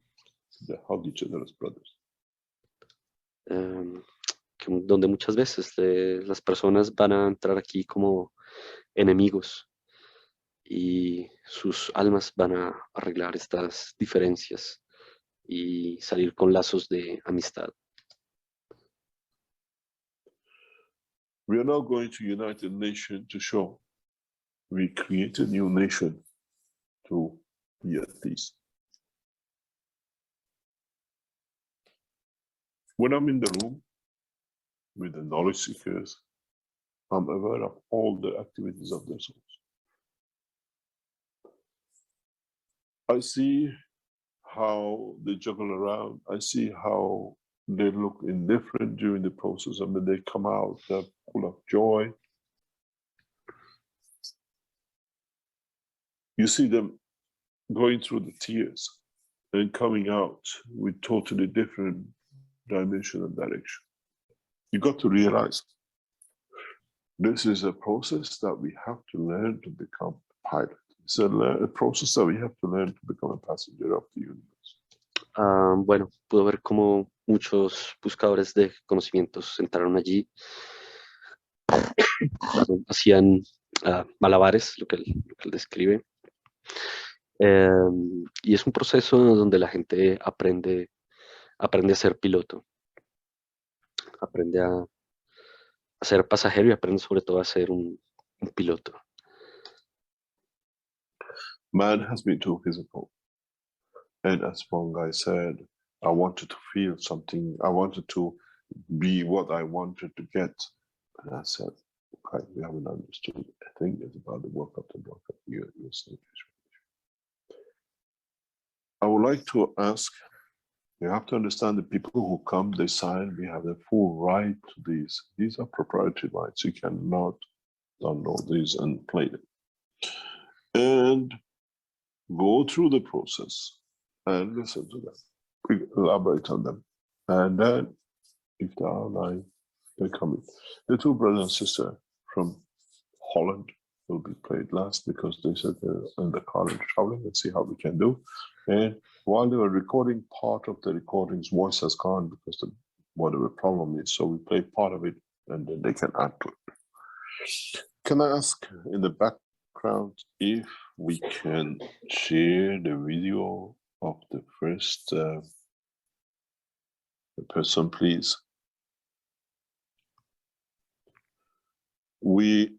they hug each other as brothers. Donde muchas veces las personas van a entrar aquí como enemigos y sus almas van a arreglar estas diferencias y salir con lazos de amistad. We are now going to United Nations to show we create a new nation to be at peace. When I'm in the room with the knowledge seekers, I'm aware of all the activities of their souls. I see how they juggle around. I see how they look indifferent during the process, and when they come out, they're full of joy. You see them going through the tears and coming out with totally different dimension and direction. You got to realize this is a process that we have to learn to become a pilot. It's a process that we have to learn to become a passenger of the universe. Bueno, puedo ver cómo muchos buscadores de conocimientos entraron allí, hacían malabares, lo que él describe. Y es un proceso donde la gente aprende a ser piloto, aprende a ser pasajero y aprende sobre todo a ser un piloto. Man has been too physical. And as one guy said, I wanted to feel something. I wanted to be what I wanted to get. And I said, okay, we haven't understood a thing yet about the work of the block of your saying. I would like to ask, you have to understand the people who come, they sign, we have the full right to these. These are proprietary rights. You cannot download these and play them. And go through the process and listen to them, elaborate on them. And then, if they are lying, they come in. The two brothers and sisters from Holland will be played last because they said they're in the car and traveling. Let's see how we can do. And while they were recording, part of the recording's voice has gone because of whatever problem is. So we play part of it and then they can add to it. Can I ask in the background if we can share the video of the first person, please? We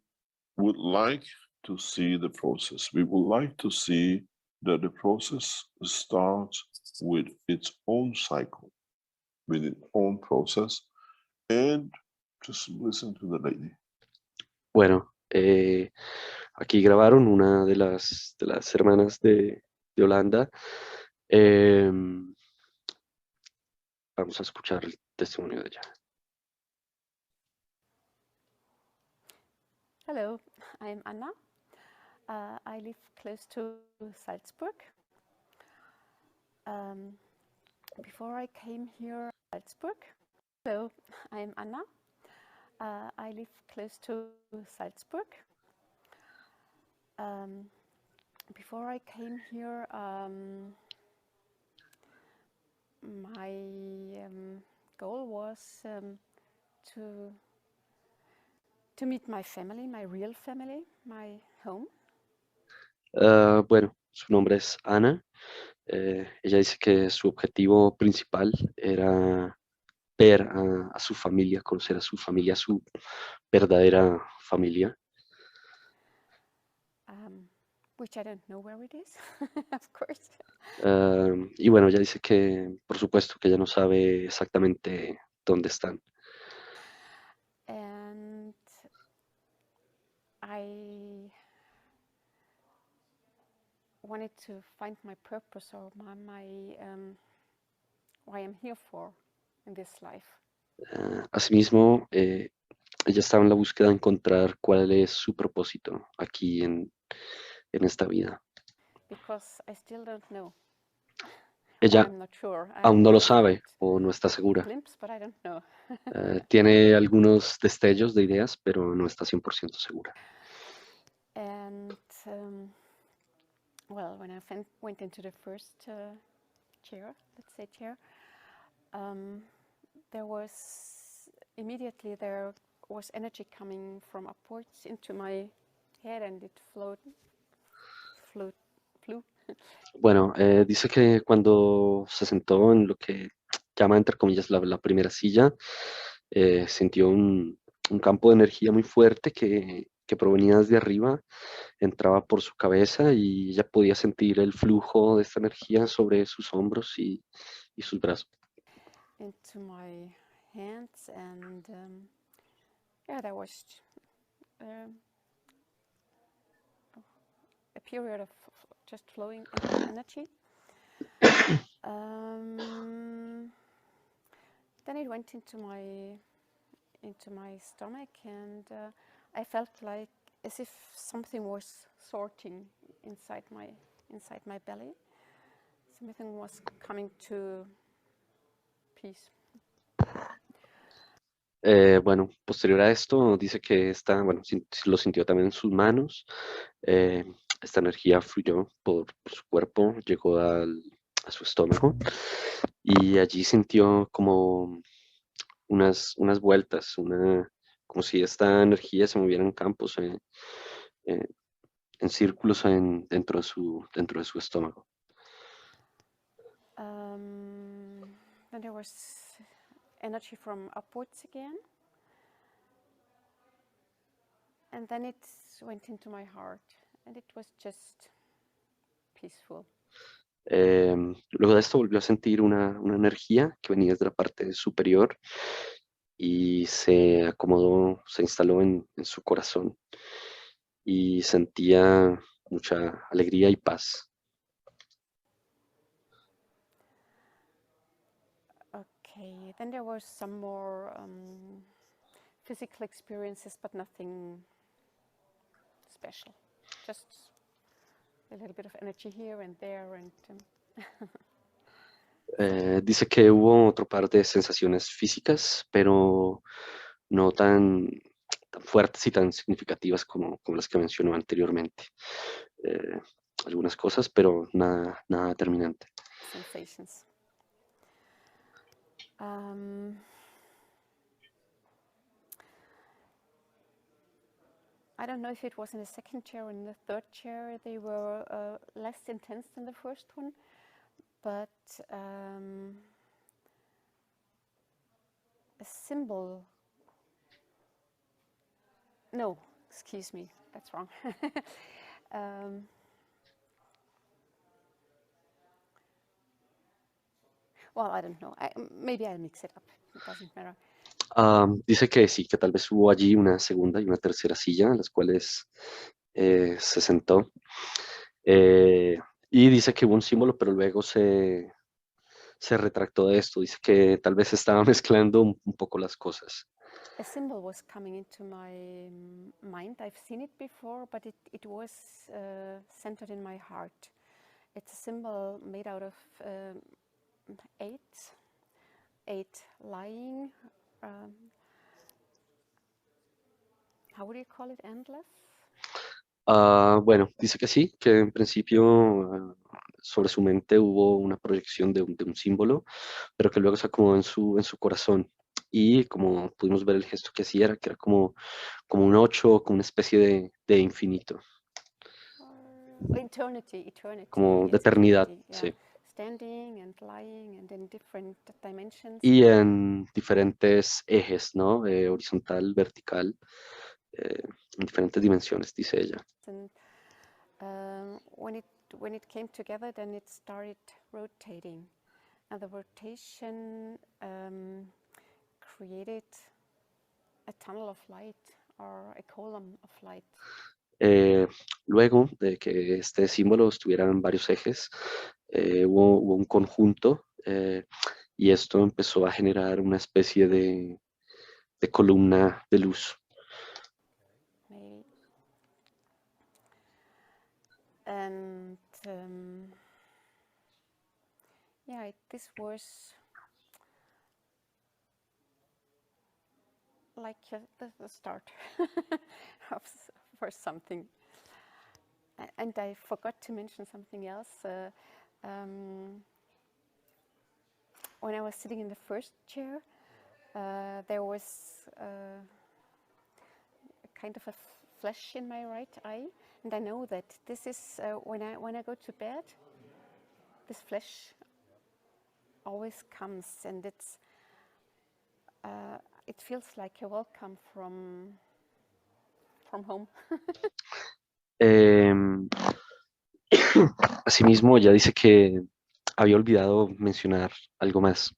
would like to see the process. We would like to see that the process starts with its own cycle, with its own process, and just listen to the lady. Bueno, aquí grabaron una de las hermanas de Holanda. Vamos a escuchar el testimonio de ella. Hello, I'm Anna. I live close to Salzburg. Before I came here, Salzburg. Hello, I'm Anna. I live close to Salzburg. Before I came here, my goal was to meet my family, my real family, my home. Bueno, su nombre es Ana. Ella dice que su objetivo principal era ver a su familia, conocer a su familia, su verdadera familia. Which I don't know where it is, of course. Y bueno, ella dice que, por supuesto, que ella no sabe exactamente dónde están. And I wanted to find my purpose or why I'm here for in this life. Asimismo, ella estaba en la búsqueda de encontrar cuál es su propósito aquí en esta vida. Because I still don't know. Ella I'm not sure. aún no lo I've sabe had o no está a segura. glimpse, but I don't know. Tiene algunos destellos de ideas, pero no está 100% segura. And well, when I went into the first chair, let's say chair, there was energy coming from upwards into my head, and it flew. Bueno, dice que cuando se sentó en lo que llama, entre comillas, la primera silla, sintió un campo de energía muy fuerte que provenía desde arriba, entraba por su cabeza y ella podía sentir el flujo de esta energía sobre sus hombros y sus brazos. Into my hands, and yeah, there was a period of just flowing energy. Then it went into my stomach, and I felt like as if something was sorting inside my belly. Something was coming to peace. Bueno, posterior a esto, dice que lo sintió también en sus manos. Esta energía fluyó por su cuerpo, llegó a su estómago y allí sintió como unas vueltas, como si esta energía se moviera en campos, en círculos dentro de su estómago. Then there was energy from upwards again, and then it went into my heart, and it was just peaceful. Luego de esto volvió a sentir una energía que venía desde la parte superior y se acomodó, se instaló en su corazón y sentía mucha alegría y paz. Okay, then there were some more physical experiences, but nothing special. Just a little bit of energy here and there, and Dice que hubo otro par de sensaciones físicas, pero no tan fuertes y tan significativas como las que mencionó anteriormente. Algunas cosas, pero nada determinante. sensations. I don't know if it was in the second chair or in the third chair. They were less intense than the first one, but a symbol. No, excuse me, that's wrong. Well, I don't know. Maybe I mix it up. It doesn't matter. Dice que sí, que tal vez hubo allí una segunda y una tercera silla, en las cuales se sentó. Y dice que hubo un símbolo, pero luego se retractó de esto. Dice que tal vez estaba mezclando un poco las cosas. A symbol was coming into my mind. I've seen it before, but it was centered in my heart. It's a symbol made out of eight lying. How would you call it? Endless? Bueno, dice que sí, que en principio sobre su mente hubo una proyección de un símbolo, pero que luego se acomodó en su corazón. Y como pudimos ver el gesto que hacía, que era como un 8, como una especie de infinito. Eternity. Como de It's eternidad, eternity, yeah. sí. Standing and lying and in different dimensions. Y en diferentes ejes, ¿no? Horizontal, vertical, en diferentes dimensiones, dice ella. And when it when it came together, then it started rotating, and the rotation created a tunnel of light or a column of light. Luego de que este símbolo estuviera en varios ejes, hubo un conjunto y esto empezó a generar una especie de columna de luz. Maybe. And yeah, this was like the start for something. And I forgot to mention something else. When I was sitting in the first chair, there was kind of a flash in my right eye, and I know that this is when I go to bed, this flash always comes, and it feels like a welcome from home. Asimismo, ella dice que había olvidado mencionar algo más.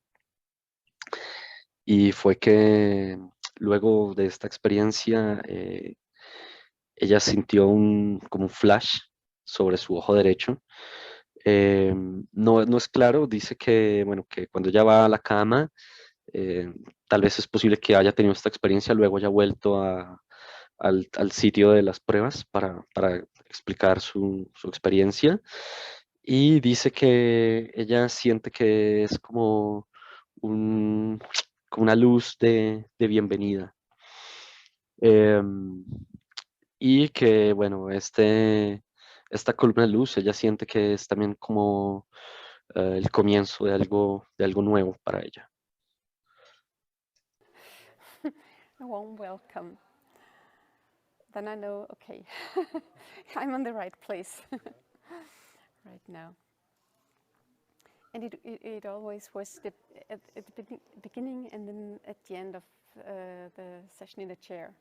Y fue que luego de esta experiencia, ella sintió como un flash sobre su ojo derecho. No es claro, dice que, bueno, que cuando ella va a la cama, tal vez es posible que haya tenido esta experiencia, luego haya vuelto al sitio de las pruebas para explicar su experiencia. Y dice que ella siente que es como una luz de bienvenida. Y que, bueno, esta columna de luz, ella siente que es también como el comienzo de algo nuevo para ella. A warm welcome. Then I know, okay, I'm on the right place right now. And it always was at the beginning and then at the end of the session in the chair.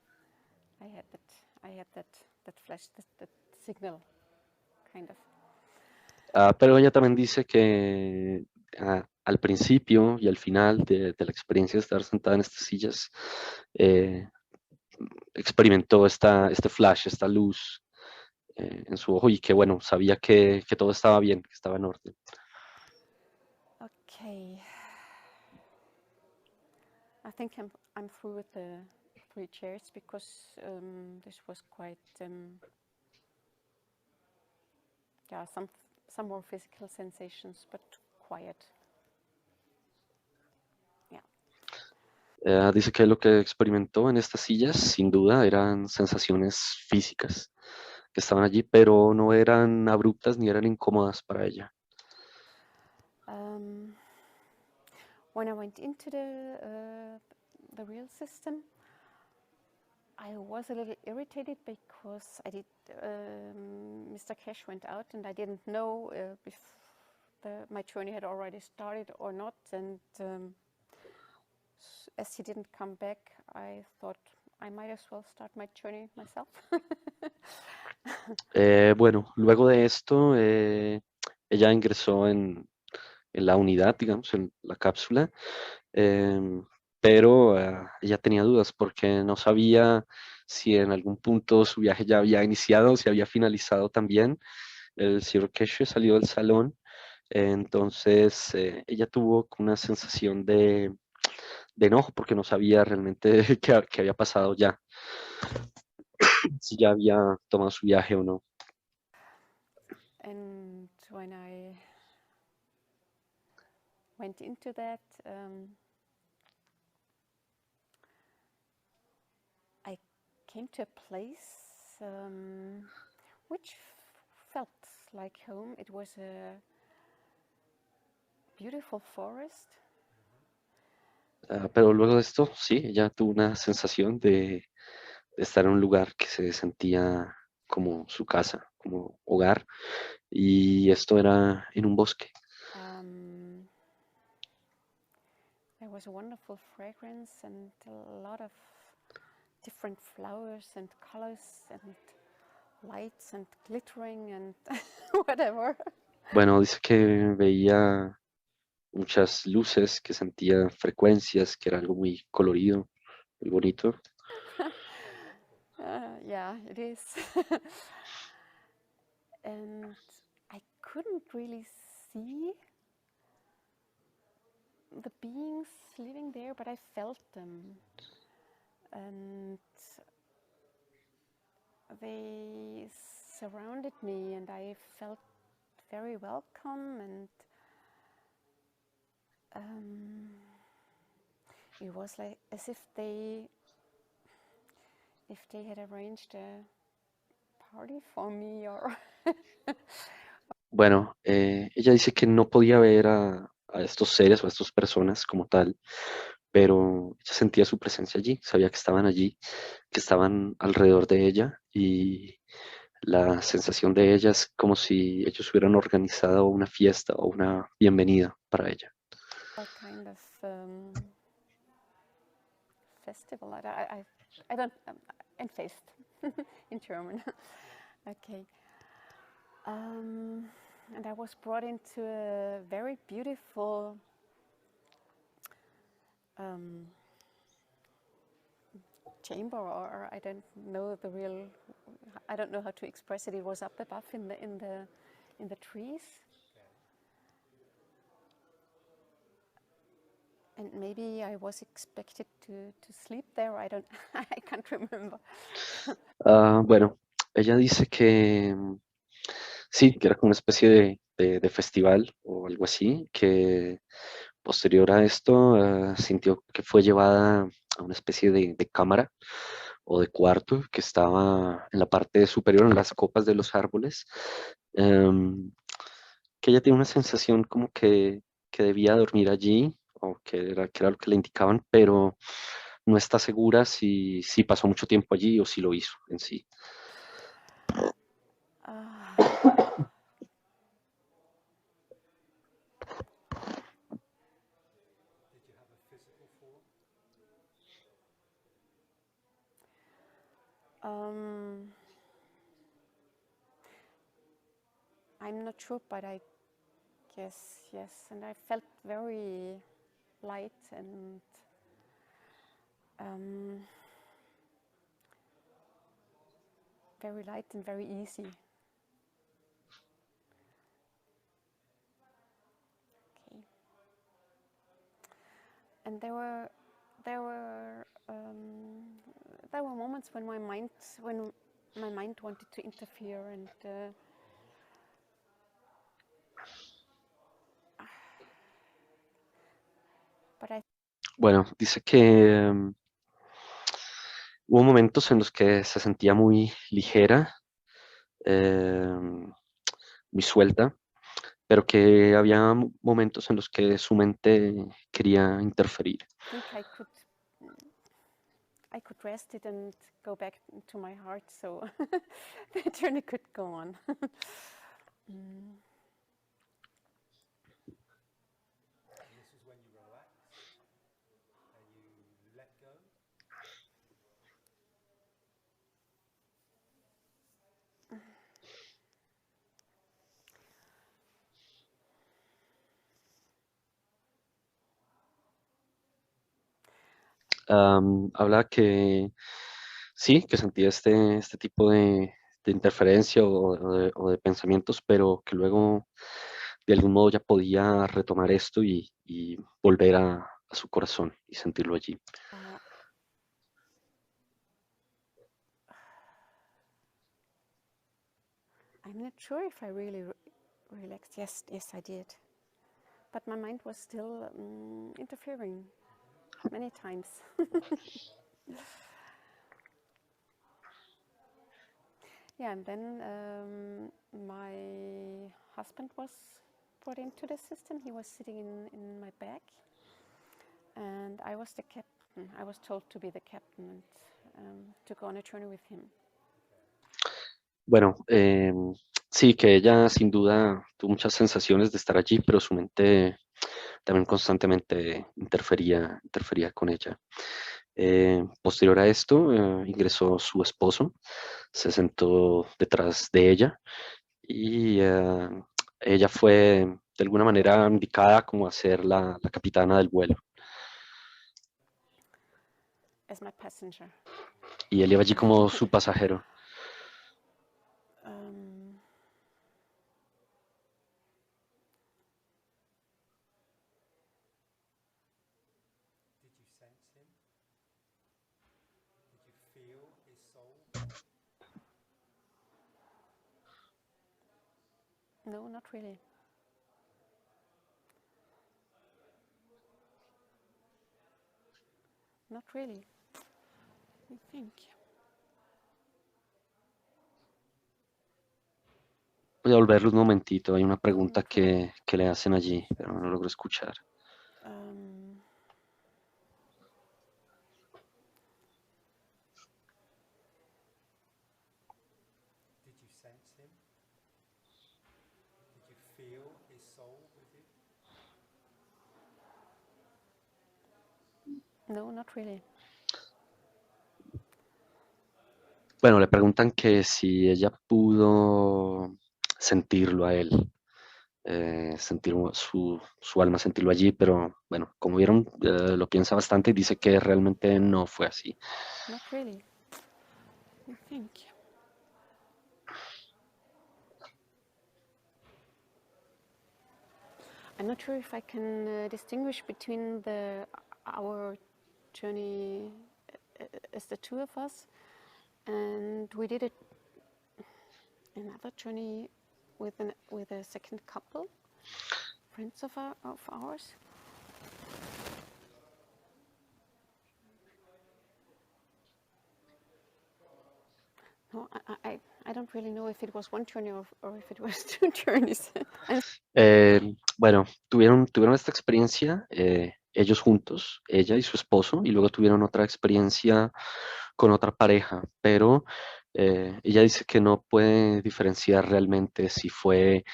I had that flash, that signal, kind of. Pero ella también dice que al principio y al final de la experiencia de estar sentada en estas sillas, experimentó este flash, esta luz en su ojo y que, bueno, sabía que todo estaba bien, que estaba en orden. Okay. I think I'm through with the 3 chairs because this was quite yeah, some more physical sensations, but quiet. Yeah. Dice que lo que experimentó en estas sillas, sin duda, eran sensaciones físicas que estaban allí, pero no eran abruptas ni eran incómodas para ella. When I went into the real system, I was a little irritated because Mr. Cash went out and I didn't know if my journey had already started or not. And as he didn't come back, I thought I might as well start my journey myself. Bueno, luego de esto, ella ingresó en la unidad, digamos, en la cápsula, pero ella tenía dudas porque no sabía si en algún punto su viaje ya había iniciado, si había finalizado también. El señor Keshe salió del salón, entonces ella tuvo una sensación de enojo porque no sabía realmente qué había pasado ya, si ya había tomado su viaje o no. And when I went into that, I came to a place which felt like home. It was a beautiful forest. Pero luego de esto, sí, ella tuvo una sensación de estar en un lugar que se sentía como su casa, como hogar, y esto era en un bosque. There was a wonderful fragrance and a lot of different flowers and colors and lights and glittering and whatever. Bueno, dice que veía muchas luces, que sentía frecuencias, que era algo muy colorido, muy bonito. Yeah, it is. And I couldn't really see the beings living there, but I felt them. And they surrounded me, and I felt very welcome, and it was like as if they had arranged a party for me, or Bueno, ella dice que no podía ver a estos seres o a estas personas como tal, pero ella sentía su presencia allí, sabía que estaban allí, que estaban alrededor de ella y la sensación de ella es como si ellos hubieran organizado una fiesta o una bienvenida para ella. a kind of festival. I don't and fest in German. Okay. And I was brought into a very beautiful chamber, or I don't know I don't know how to express it. It was up above in the trees, and maybe I was expected to sleep there. I can't remember. Bueno, ella dice que sí, que era como una especie de festival o algo así, que posterior a esto sintió que fue llevada a una especie de cámara o de cuarto que estaba en la parte superior, en las copas de los árboles, que ella tiene una sensación como que debía dormir allí o que era lo que le indicaban, pero no está segura si pasó mucho tiempo allí o si lo hizo en sí. I'm not sure, but I guess yes. And I felt very light and very easy. Okay. And there were moments when my mind wanted to interfere, and but I Bueno, dice que hubo momentos en los que se sentía muy ligera, muy suelta, pero que había momentos en los que su mente quería interferir. think I could rest it and go back to my heart, so the journey could go on. This is when you relax and you let go. Habla que sí, que sentía este tipo de interferencia o de pensamientos, pero que luego de algún modo ya podía retomar esto y volver a su corazón y sentirlo allí. I'm not sure if I really relaxed. Yes, I did. But my mind was still interfering many times. Yeah, and then my husband was brought into the system. He was sitting in my back, and I was the captain. I was told to be the captain and to go on a journey with him. Bueno, sí, que ella sin duda tuvo muchas sensaciones de estar allí, pero su mente también constantemente interfería con ella. Posterior a esto, ingresó su esposo, se sentó detrás de ella y ella fue de alguna manera indicada como a ser la capitana del vuelo. as my passenger. Y él iba allí como su pasajero. Um, Did you sense him? Did you feel his soul? no, not really. Not really. I think. Voy a volverlo un momentito, hay una pregunta not really. que le hacen allí, pero no logro escuchar. Um, Did you sense him? Did you feel his soul with you? no, not really. Bueno, le preguntan que si ella pudo sentirlo a él, sentir su alma, sentirlo allí, pero bueno, como vieron, lo piensa bastante y dice que realmente no fue así. Not really. I think. I'm not sure if I can distinguish between our journey as the two of us, and we did another journey with a second couple, friends of ours. No, I don't really know if it was one journey or if it was two journeys. Bueno, tuvieron esta experiencia ellos juntos, ella y su esposo, y luego tuvieron otra experiencia con otra pareja, pero ella dice que no puede diferenciar realmente si fue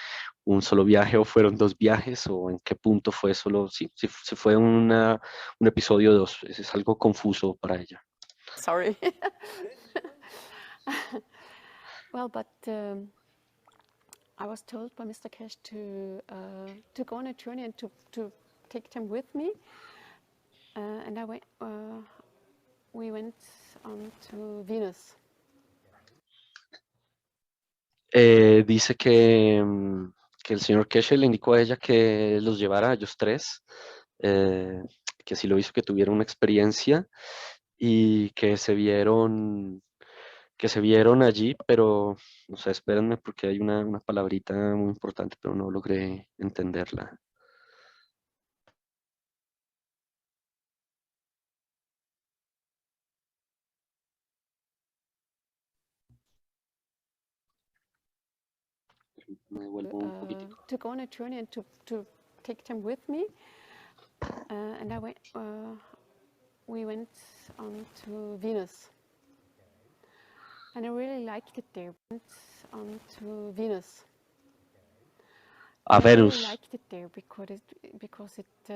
un solo viaje o fueron dos viajes o en qué punto fue solo, sí, si fue un episodio o dos, es algo confuso para ella. Sorry. Well, but I was told by Mr. Cash to go on a journey and to take them with me, and I went. We went on to Venus. Dice que el señor Keshe le indicó a ella que los llevara a ellos tres, eh, que así lo hizo, que tuvieron una experiencia y que se vieron allí, pero, no sé, espérenme porque hay una palabrita muy importante, pero no logré entenderla. Me devuelvo un poquitico. To go on a journey and to take them with me, and I went. We went on to Venus, and I really liked it there. Went on to Venus. A And I really Venus. liked it there because it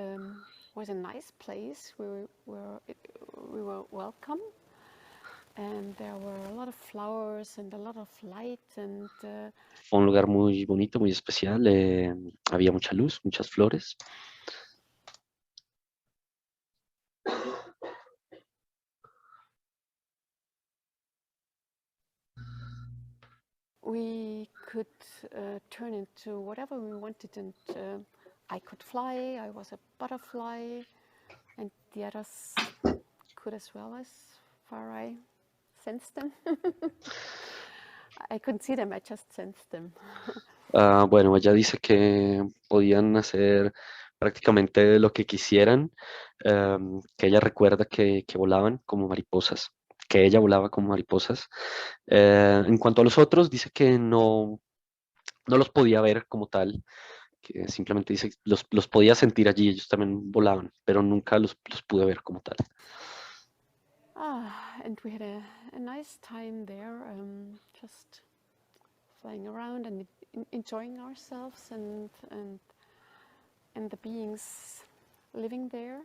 was a nice place. We were welcome, and there were a lot of flowers and a lot of light and. Fue un lugar muy bonito, muy especial. Había mucha luz, muchas flores. We could turn into whatever we wanted, and I could fly. I was a butterfly, and the others could as well, as far I sensed them. I couldn't see them, I just sensed them. Bueno, ella dice que podían hacer prácticamente lo que quisieran, que ella recuerda que volaban como mariposas, que ella volaba como mariposas. En cuanto a los otros, dice que no los podía ver como tal, que simplemente dice los podía sentir allí, ellos también volaban, pero nunca los pude ver como tal. And we had a nice time there, just flying around and enjoying ourselves and the beings living there.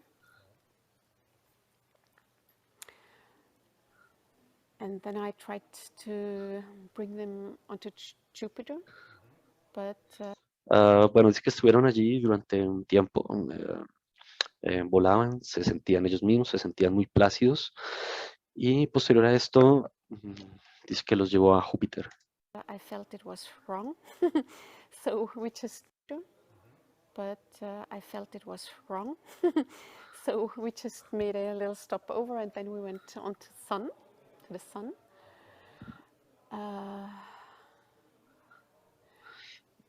And then I tried to bring them onto Jupiter, but Bueno, dice que estuvieron allí durante un tiempo, volaban, se sentían ellos mismos, se sentían muy plácidos y posterior a esto dice que los llevó a Júpiter. I felt it was wrong. So we just, but I felt it was wrong. So we just made a little stopover and then we went on to the sun.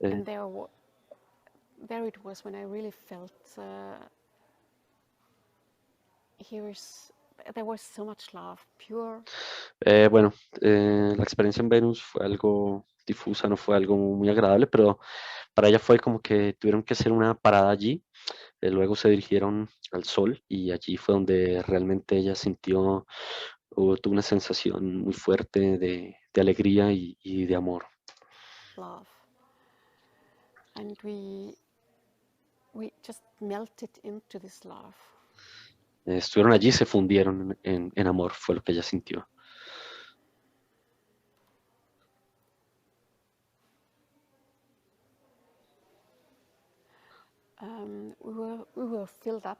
And there it was when I really felt there was so much love, pure. Bueno, la experiencia en Venus fue algo difusa, no fue algo muy agradable, pero para ella fue como que tuvieron que hacer una parada allí. Luego se dirigieron al sol y allí fue donde realmente ella sintió, tuvo una sensación muy fuerte de alegría y de amor. Love. And we just melted into this love. Estuvieron allí, se fundieron en amor, fue lo que ella sintió. We were filled up.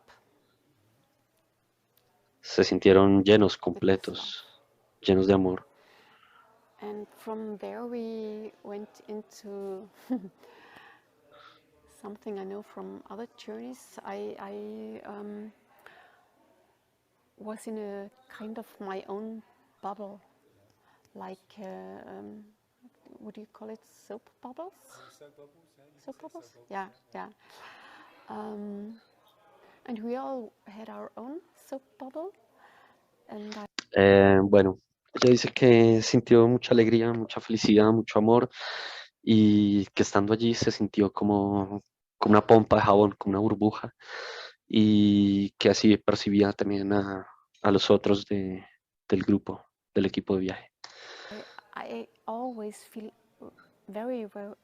Se sintieron llenos, completos, llenos de amor. And from there we went into something I know from other journeys. I was in a kind of my own bubble, like what do you call it? Soap bubbles? Soap bubbles, yeah. You Soap could say bubbles? soap Yeah, yeah. And we all had our own soap bubble. And Bueno, ella dice que sintió mucha alegría, mucha felicidad, mucho amor y que estando allí se sintió como una pompa de jabón, como una burbuja y que así percibía también a los otros del grupo, del equipo de viaje. I always feel very, very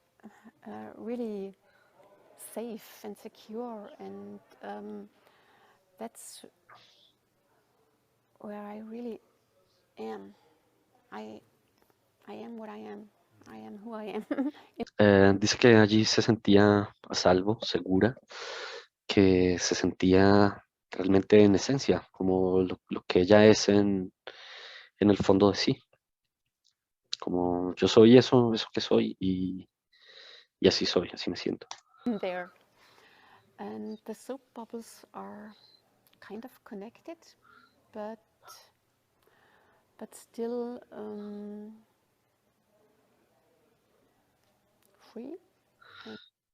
really safe and secure, and that's where I really am. I am what I am. I am who I am. Dice que allí se sentía a salvo, segura, que se sentía realmente en esencia, como lo que ella es en el fondo de sí. Como yo soy eso que soy y así soy, así me siento. There. And the soap bubbles are kind of connected, but still free.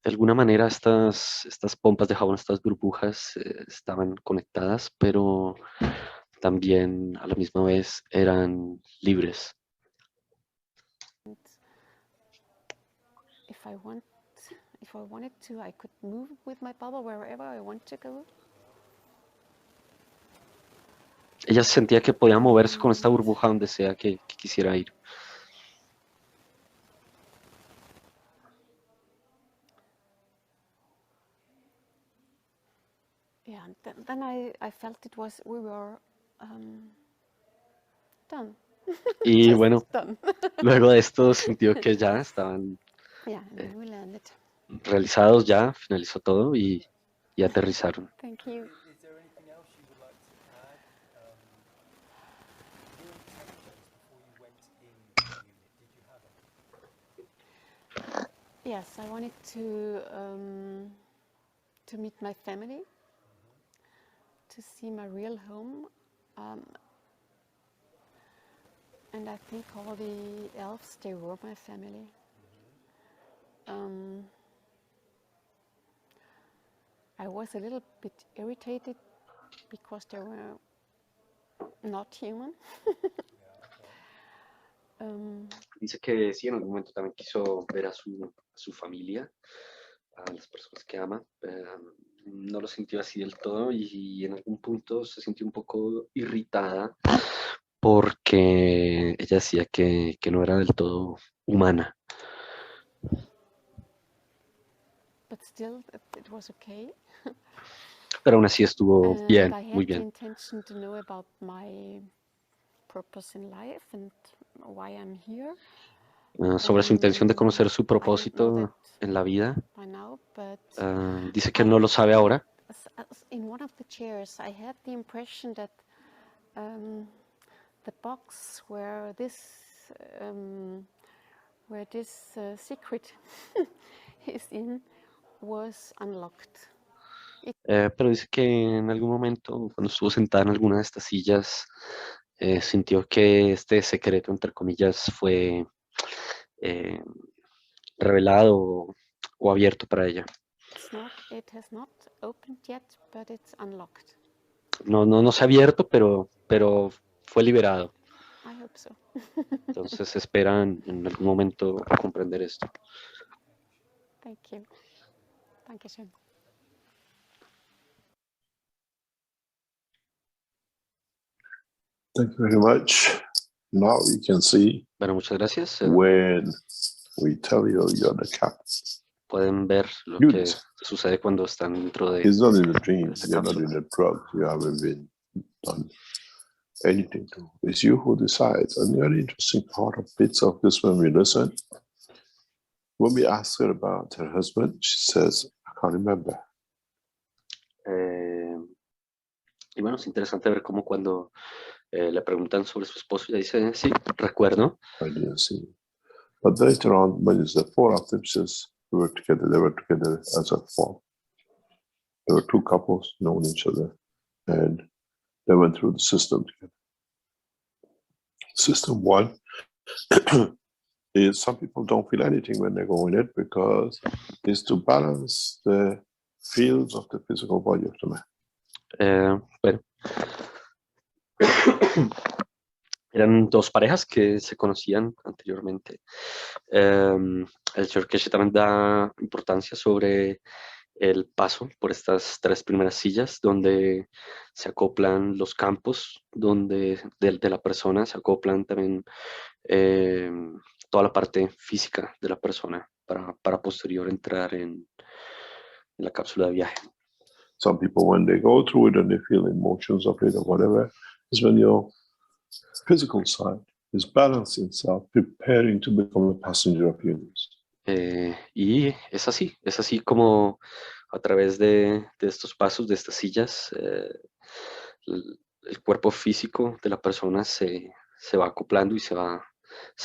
De alguna manera estas pompas de jabón, estas burbujas estaban conectadas, pero también a la misma vez eran libres. And if I wanted to, I could move with my bubble wherever I want to go. Ella sentía que podía moverse con esta burbuja donde sea que quisiera ir. Yeah, and then I felt we were done. Y Just bueno, done. luego de esto sintió que ya estaban Yeah, and then we landed. realizados, ya finalizó todo y aterrizaron. Thank you. Is there anything else you would like to add? Your intentions before you went in the unit, did you have any? Yes, I wanted to meet my family, to see my real home, and I think all the elves, they were my family. I was a little bit irritated because they were not human. Dice que sí, en algún momento también quiso ver a su familia, a las personas que ama. No lo sintió así del todo y en algún punto se sintió un poco irritada porque ella decía que no era del todo humana. But still, it was okay. Pero aún así estuvo And bien, I muy had the bien. intention to know about my purpose in life and why I'm here. Sobre su intención de conocer su I don't know propósito that en la vida. by now, but Dice que no lo sabe ahora. in one of the chairs, I had the impression that the box where this secret is in was unlocked. Pero dice que en algún momento, cuando estuvo sentada en alguna de estas sillas, sintió que este secreto, entre comillas, fue revelado o abierto para ella. It has not opened yet, but it's unlocked. No se ha abierto, pero fue liberado. I hope so. Entonces esperan en algún momento comprender esto. Thank you. Dankeschön. Thank you very much. Now you can see Bueno, muchas gracias. when we tell you you're the captain. Pueden ver lo You que listen. sucede cuando están dentro de It's not in a dream. esa You're not cápsula. in a drug. You haven't been done anything to. It's you who decides. And the very interesting part of bits of this when we listen, when we ask her about her husband, she says, I can't remember. Y bueno, es interesante ver cómo cuando le preguntan sobre su esposo, ella dice, sí, recuerdo. I didn't see. But later on, when it's the four of them, says they were together as a four. There were two couples known each other, and they went through the system together. System one is some people don't feel anything when they go in it because it's to balance the fields of the physical body of the man. Bueno. Eran dos parejas que se conocían anteriormente. El señor Keshe también da importancia sobre el paso por estas tres primeras sillas donde se acoplan los campos de la persona, se acoplan también toda la parte física de la persona para posterior entrar en la cápsula de viaje. Some people, when they go through it and they feel emotions of it or whatever, is when your physical side is balancing itself, preparing to become a passenger of universe. Y es así como a través de estos pasos, de estas sillas, el cuerpo físico de la persona se va acoplando y se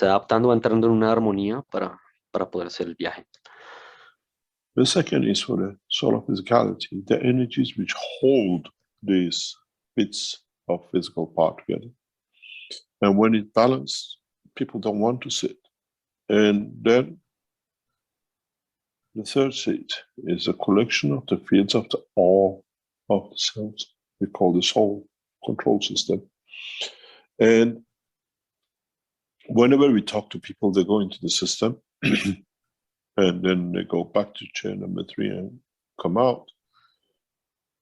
adaptando, va entrando en una armonía para poder hacer el viaje. The second is for the soul of physicality, the energies which hold these bits of physical part together. And when it's balanced, people don't want to sit. And then the third seat is a collection of the fields of all of the cells. We call the soul control system. And whenever we talk to people, they go into the system and then they go back to chair number 3 and come out.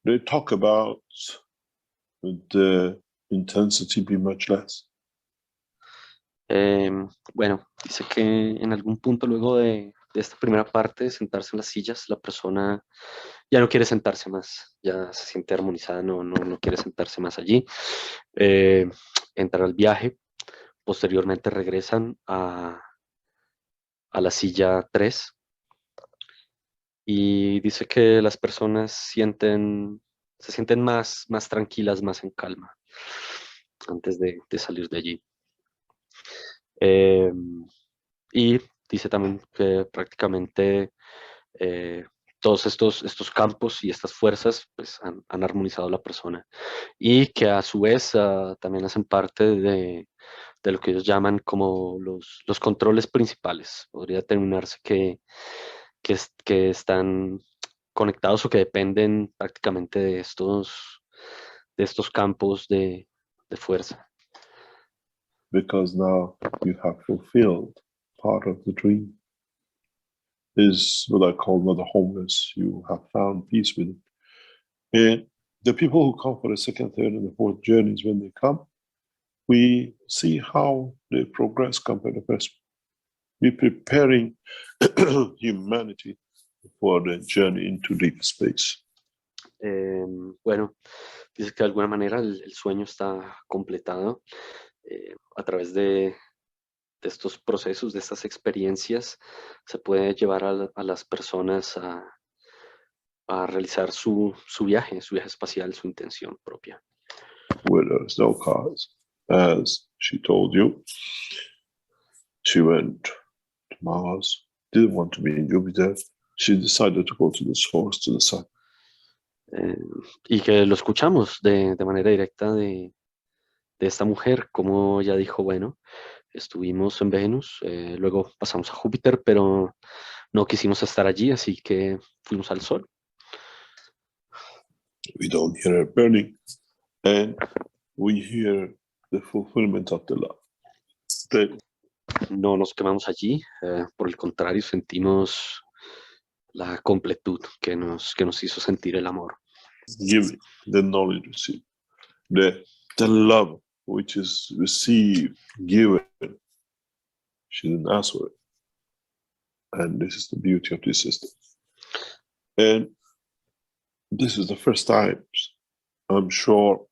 They talk about the intensity be much less. Bueno, dice que en algún punto luego de esta primera parte, de sentarse en las sillas, la persona ya no quiere sentarse más, ya se siente armonizada, no quiere sentarse más allí. Entrar al viaje, posteriormente regresan a la silla 3 y dice que las personas se sienten más tranquilas, más en calma antes de salir de allí. Y dice también que prácticamente todos estos campos y estas fuerzas pues, han armonizado a la persona y que a su vez también hacen parte de lo que ellos llaman como los controles principales. Podría determinarse que están conectados o que dependen prácticamente de estos campos de fuerza. Because now you have fulfilled part of the dream. Is what I call not a homeless. You have found peace with it. And the people who come for the second, third, and the fourth journeys, when they come, we see how they progress compared to the first. We're preparing humanity for the journey into deep space. Bueno, dice que de alguna manera el sueño está completado. A través de estos procesos, de estas experiencias, se puede llevar a las personas a realizar su viaje espacial, su intención propia. Where there's no cars. As she told you, she went to Mars, didn't want to be in Jupiter. She decided to go to the source, to the sun. Y que lo escuchamos de manera directa de esta mujer, como ella dijo, bueno, estuvimos en Venus, luego pasamos a Júpiter, pero no quisimos estar allí, así que fuimos al Sol. We don't hear her burning, and we hear the fulfillment of the love. No nos quemamos allí, por el contrario, sentimos la completud que nos hizo sentir el amor. Giving, the knowledge received, the love which is received, given. She didn't ask for it. And this is the beauty of this system. And this is the first time, I'm sure,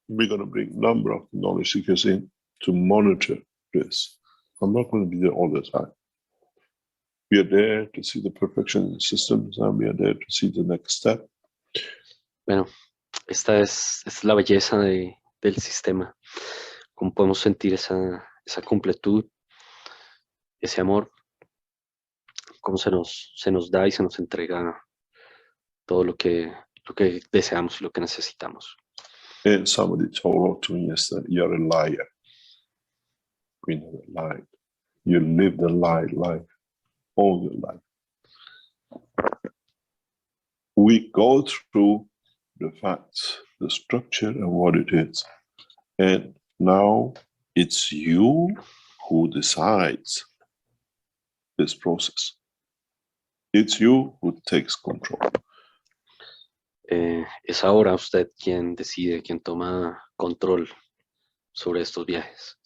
we're going to bring a number of knowledge seekers in to monitor this. I'm not going to be there all the time. We are there to see the perfection in the systems, and we are there to see the next step. Bueno, esta es la belleza del sistema, cómo podemos sentir esa completud, ese amor, cómo se nos da y se nos entrega todo lo que deseamos y lo que necesitamos. And somebody told to me yesterday, you're a liar. We never lied. You live the life all your life. We go through the facts, the structure, and what it is. And now it's you who decides this process. It's you who takes control. Es ahora usted quien decide, quien toma control sobre estos viajes.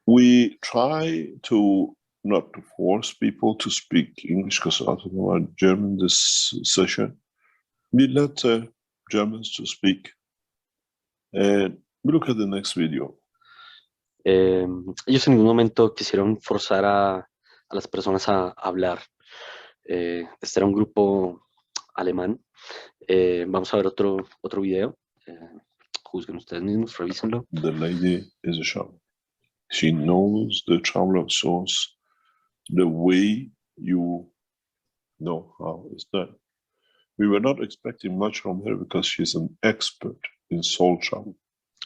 We try to not to force people to speak English, because I don't know about German this session. We let Germans to speak. And we look at the next video. Ellos en ningún momento quisieron forzar a las personas a hablar. Este era un grupo alemán. Vamos a ver otro video. Juzguen ustedes mismos, revísenlo. The lady is a shaman. She knows the traveler source the way you know how it's done. We were not expecting much from her because she's an expert in soul travel.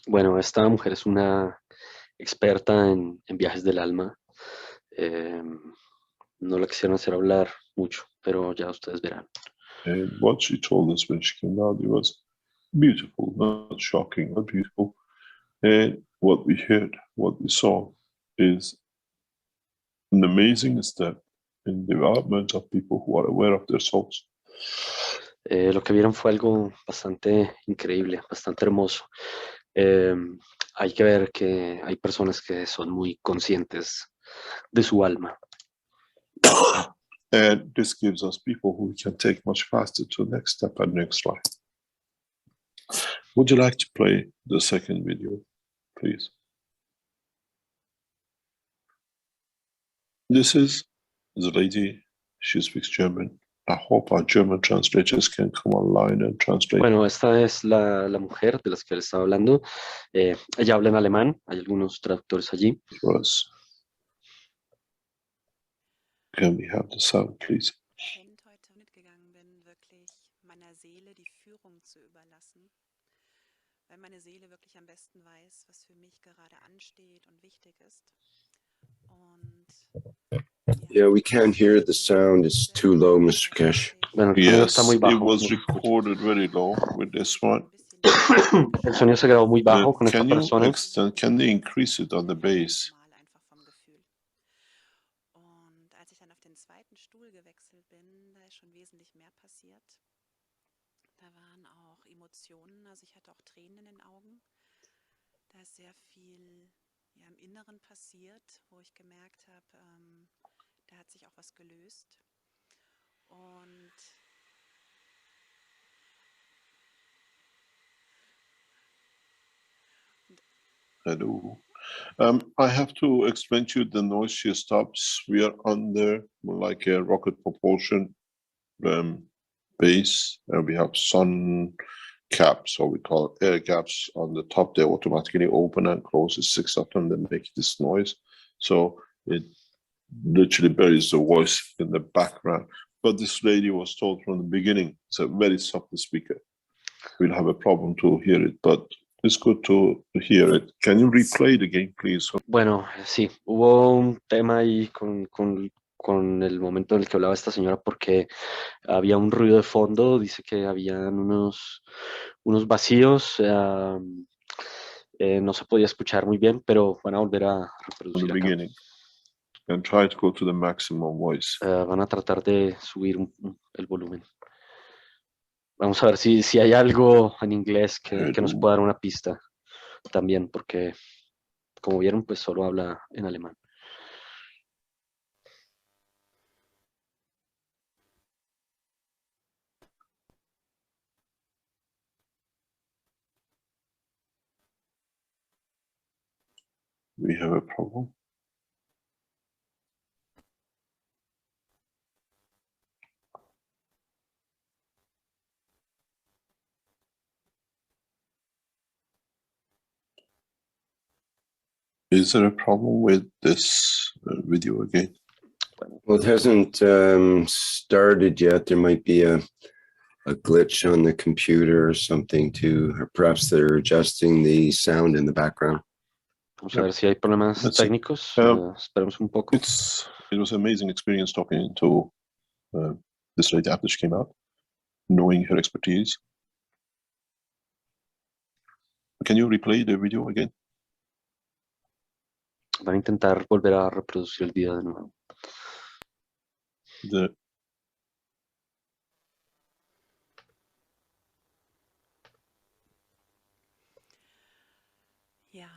Bueno, esta mujer es una experta en viajes del alma. No la quisieron hacer hablar mucho, pero ya ustedes verán. And what she told us when she came out, it was beautiful, not shocking, but beautiful. And what we heard, what we saw, is an amazing step in development of people who are aware of their souls. Lo que vieron fue algo bastante increíble, bastante hermoso. Hay que ver que hay personas que son muy conscientes de su alma. And this gives us people who we can take much faster to the next step and next life. Would you like to play the second video, please? This is the lady, she speaks German. I hope our German translators can come online and translate. Bueno, esta es la mujer de las que les estaba hablando. Ella habla en alemán, hay algunos traductores allí. For us. Can we have the sound, please? Heute mitgegangen bin, wirklich meiner Seele die Führung zu überlassen, weil meine Seele wirklich am besten weiß, was für mich gerade ansteht und wichtig ist. Und Yeah, we can't hear the sound. It's too low, Mr. Cash. Bueno, el sonido está Yes, muy it bajo. was no se escucha. recorded very low with this one. El sonido se grabó muy bajo con esta Can you persona. extend, can they increase it on the bass? Einfach vom Gefühl. Und als ich dann auf den zweiten Stuhl gewechselt bin, da ist schon wesentlich mehr passiert. Da waren auch Emotionen, also ich hatte auch Tränen in den Augen. Da ist sehr viel ja, im Inneren passiert, wo ich gemerkt habe, da hat sich auch was gelöst. Und Hello. I have to explain to you the noise she stops. We are under like a rocket propulsion base, and we have sun caps, or we call air gaps on the top. They automatically open and close. It's 6 of them that make this noise. So it literally buries the voice in the background. But this lady was told from the beginning, it's a very soft speaker. We'll have a problem to hear it, but it's good to hear it. Can you replay the game, please? Bueno, sí, hubo un tema ahí con el momento en el que hablaba esta señora porque había un ruido de fondo, dice que habían unos vacíos, no se podía escuchar muy bien, pero van a volver a From the reproducir acá. beginning, and try to go to the maximum voice. Van a tratar de subir el volumen. Vamos a ver si hay algo en inglés que nos pueda dar una pista también, porque como vieron, pues solo habla en alemán. We have a problem. Is there a problem with this video again? Well, it hasn't started yet. There might be a glitch on the computer or something too, or perhaps they're adjusting the sound in the background. Vamos a ver si hay problemas Let's see. técnicos. Esperemos un poco. It was an amazing experience talking to this lady after she came out, knowing her expertise. Can you replay the video again? Van a intentar volver a reproducir el video de nuevo. Ja,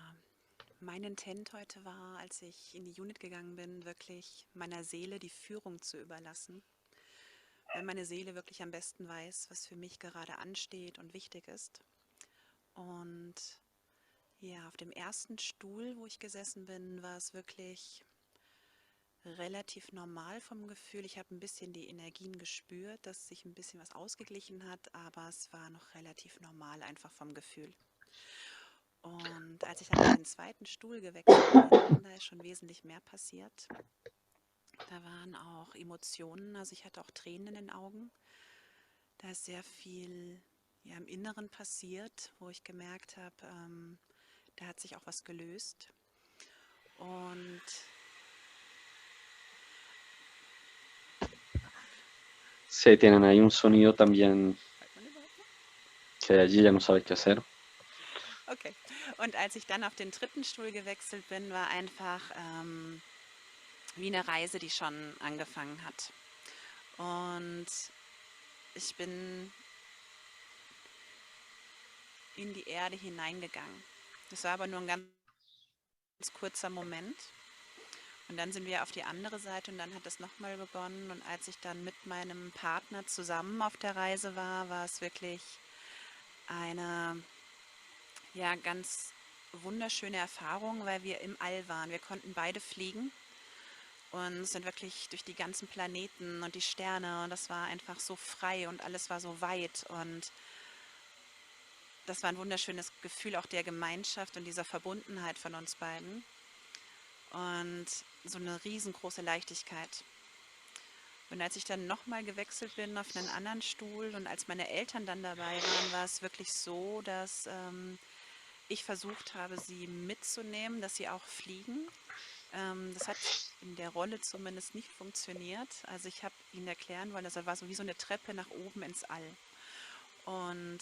mein Intent heute war, als ich in die Unit gegangen bin, wirklich meiner Seele die Führung zu überlassen. Weil meine Seele wirklich am besten weiß, was für mich gerade ansteht und wichtig ist. Und ja, auf dem ersten Stuhl, wo ich gesessen bin, war es wirklich relativ normal vom Gefühl. Ich habe ein bisschen die Energien gespürt, dass sich ein bisschen was ausgeglichen hat, aber es war noch relativ normal einfach vom Gefühl. Und als ich dann auf den zweiten Stuhl gewechselt bin, da ist schon wesentlich mehr passiert. Da waren auch Emotionen, also ich hatte auch Tränen in den Augen. Da ist sehr viel ja, im Inneren passiert, wo ich gemerkt habe, da hat sich auch was gelöst. Und Sí, tienen ahí un sonido también que allí ya no sabe qué hacer. okay. Und als ich dann auf den dritten Stuhl gewechselt bin, war einfach wie eine Reise, die schon angefangen hat. Und ich bin in die Erde hineingegangen. Das war aber nur ein ganz kurzer Moment. Und dann sind wir auf die andere Seite und dann hat es nochmal begonnen. Und als ich dann mit meinem Partner zusammen auf der Reise war, war es wirklich eine ja, ganz wunderschöne Erfahrung, weil wir im All waren. Wir konnten beide fliegen und sind wirklich durch die ganzen Planeten und die Sterne. Und das war einfach so frei und alles war so weit. Und das war ein wunderschönes Gefühl auch der Gemeinschaft und dieser Verbundenheit von uns beiden. Und so eine riesengroße Leichtigkeit. Und als ich dann nochmal gewechselt bin auf einen anderen Stuhl und als meine Eltern dann dabei waren, war es wirklich so, dass ich versucht habe, sie mitzunehmen, dass sie auch fliegen. Das hat in der Rolle zumindest nicht funktioniert. Also ich habe ihnen erklären wollen, das war so wie so eine Treppe nach oben ins All. Und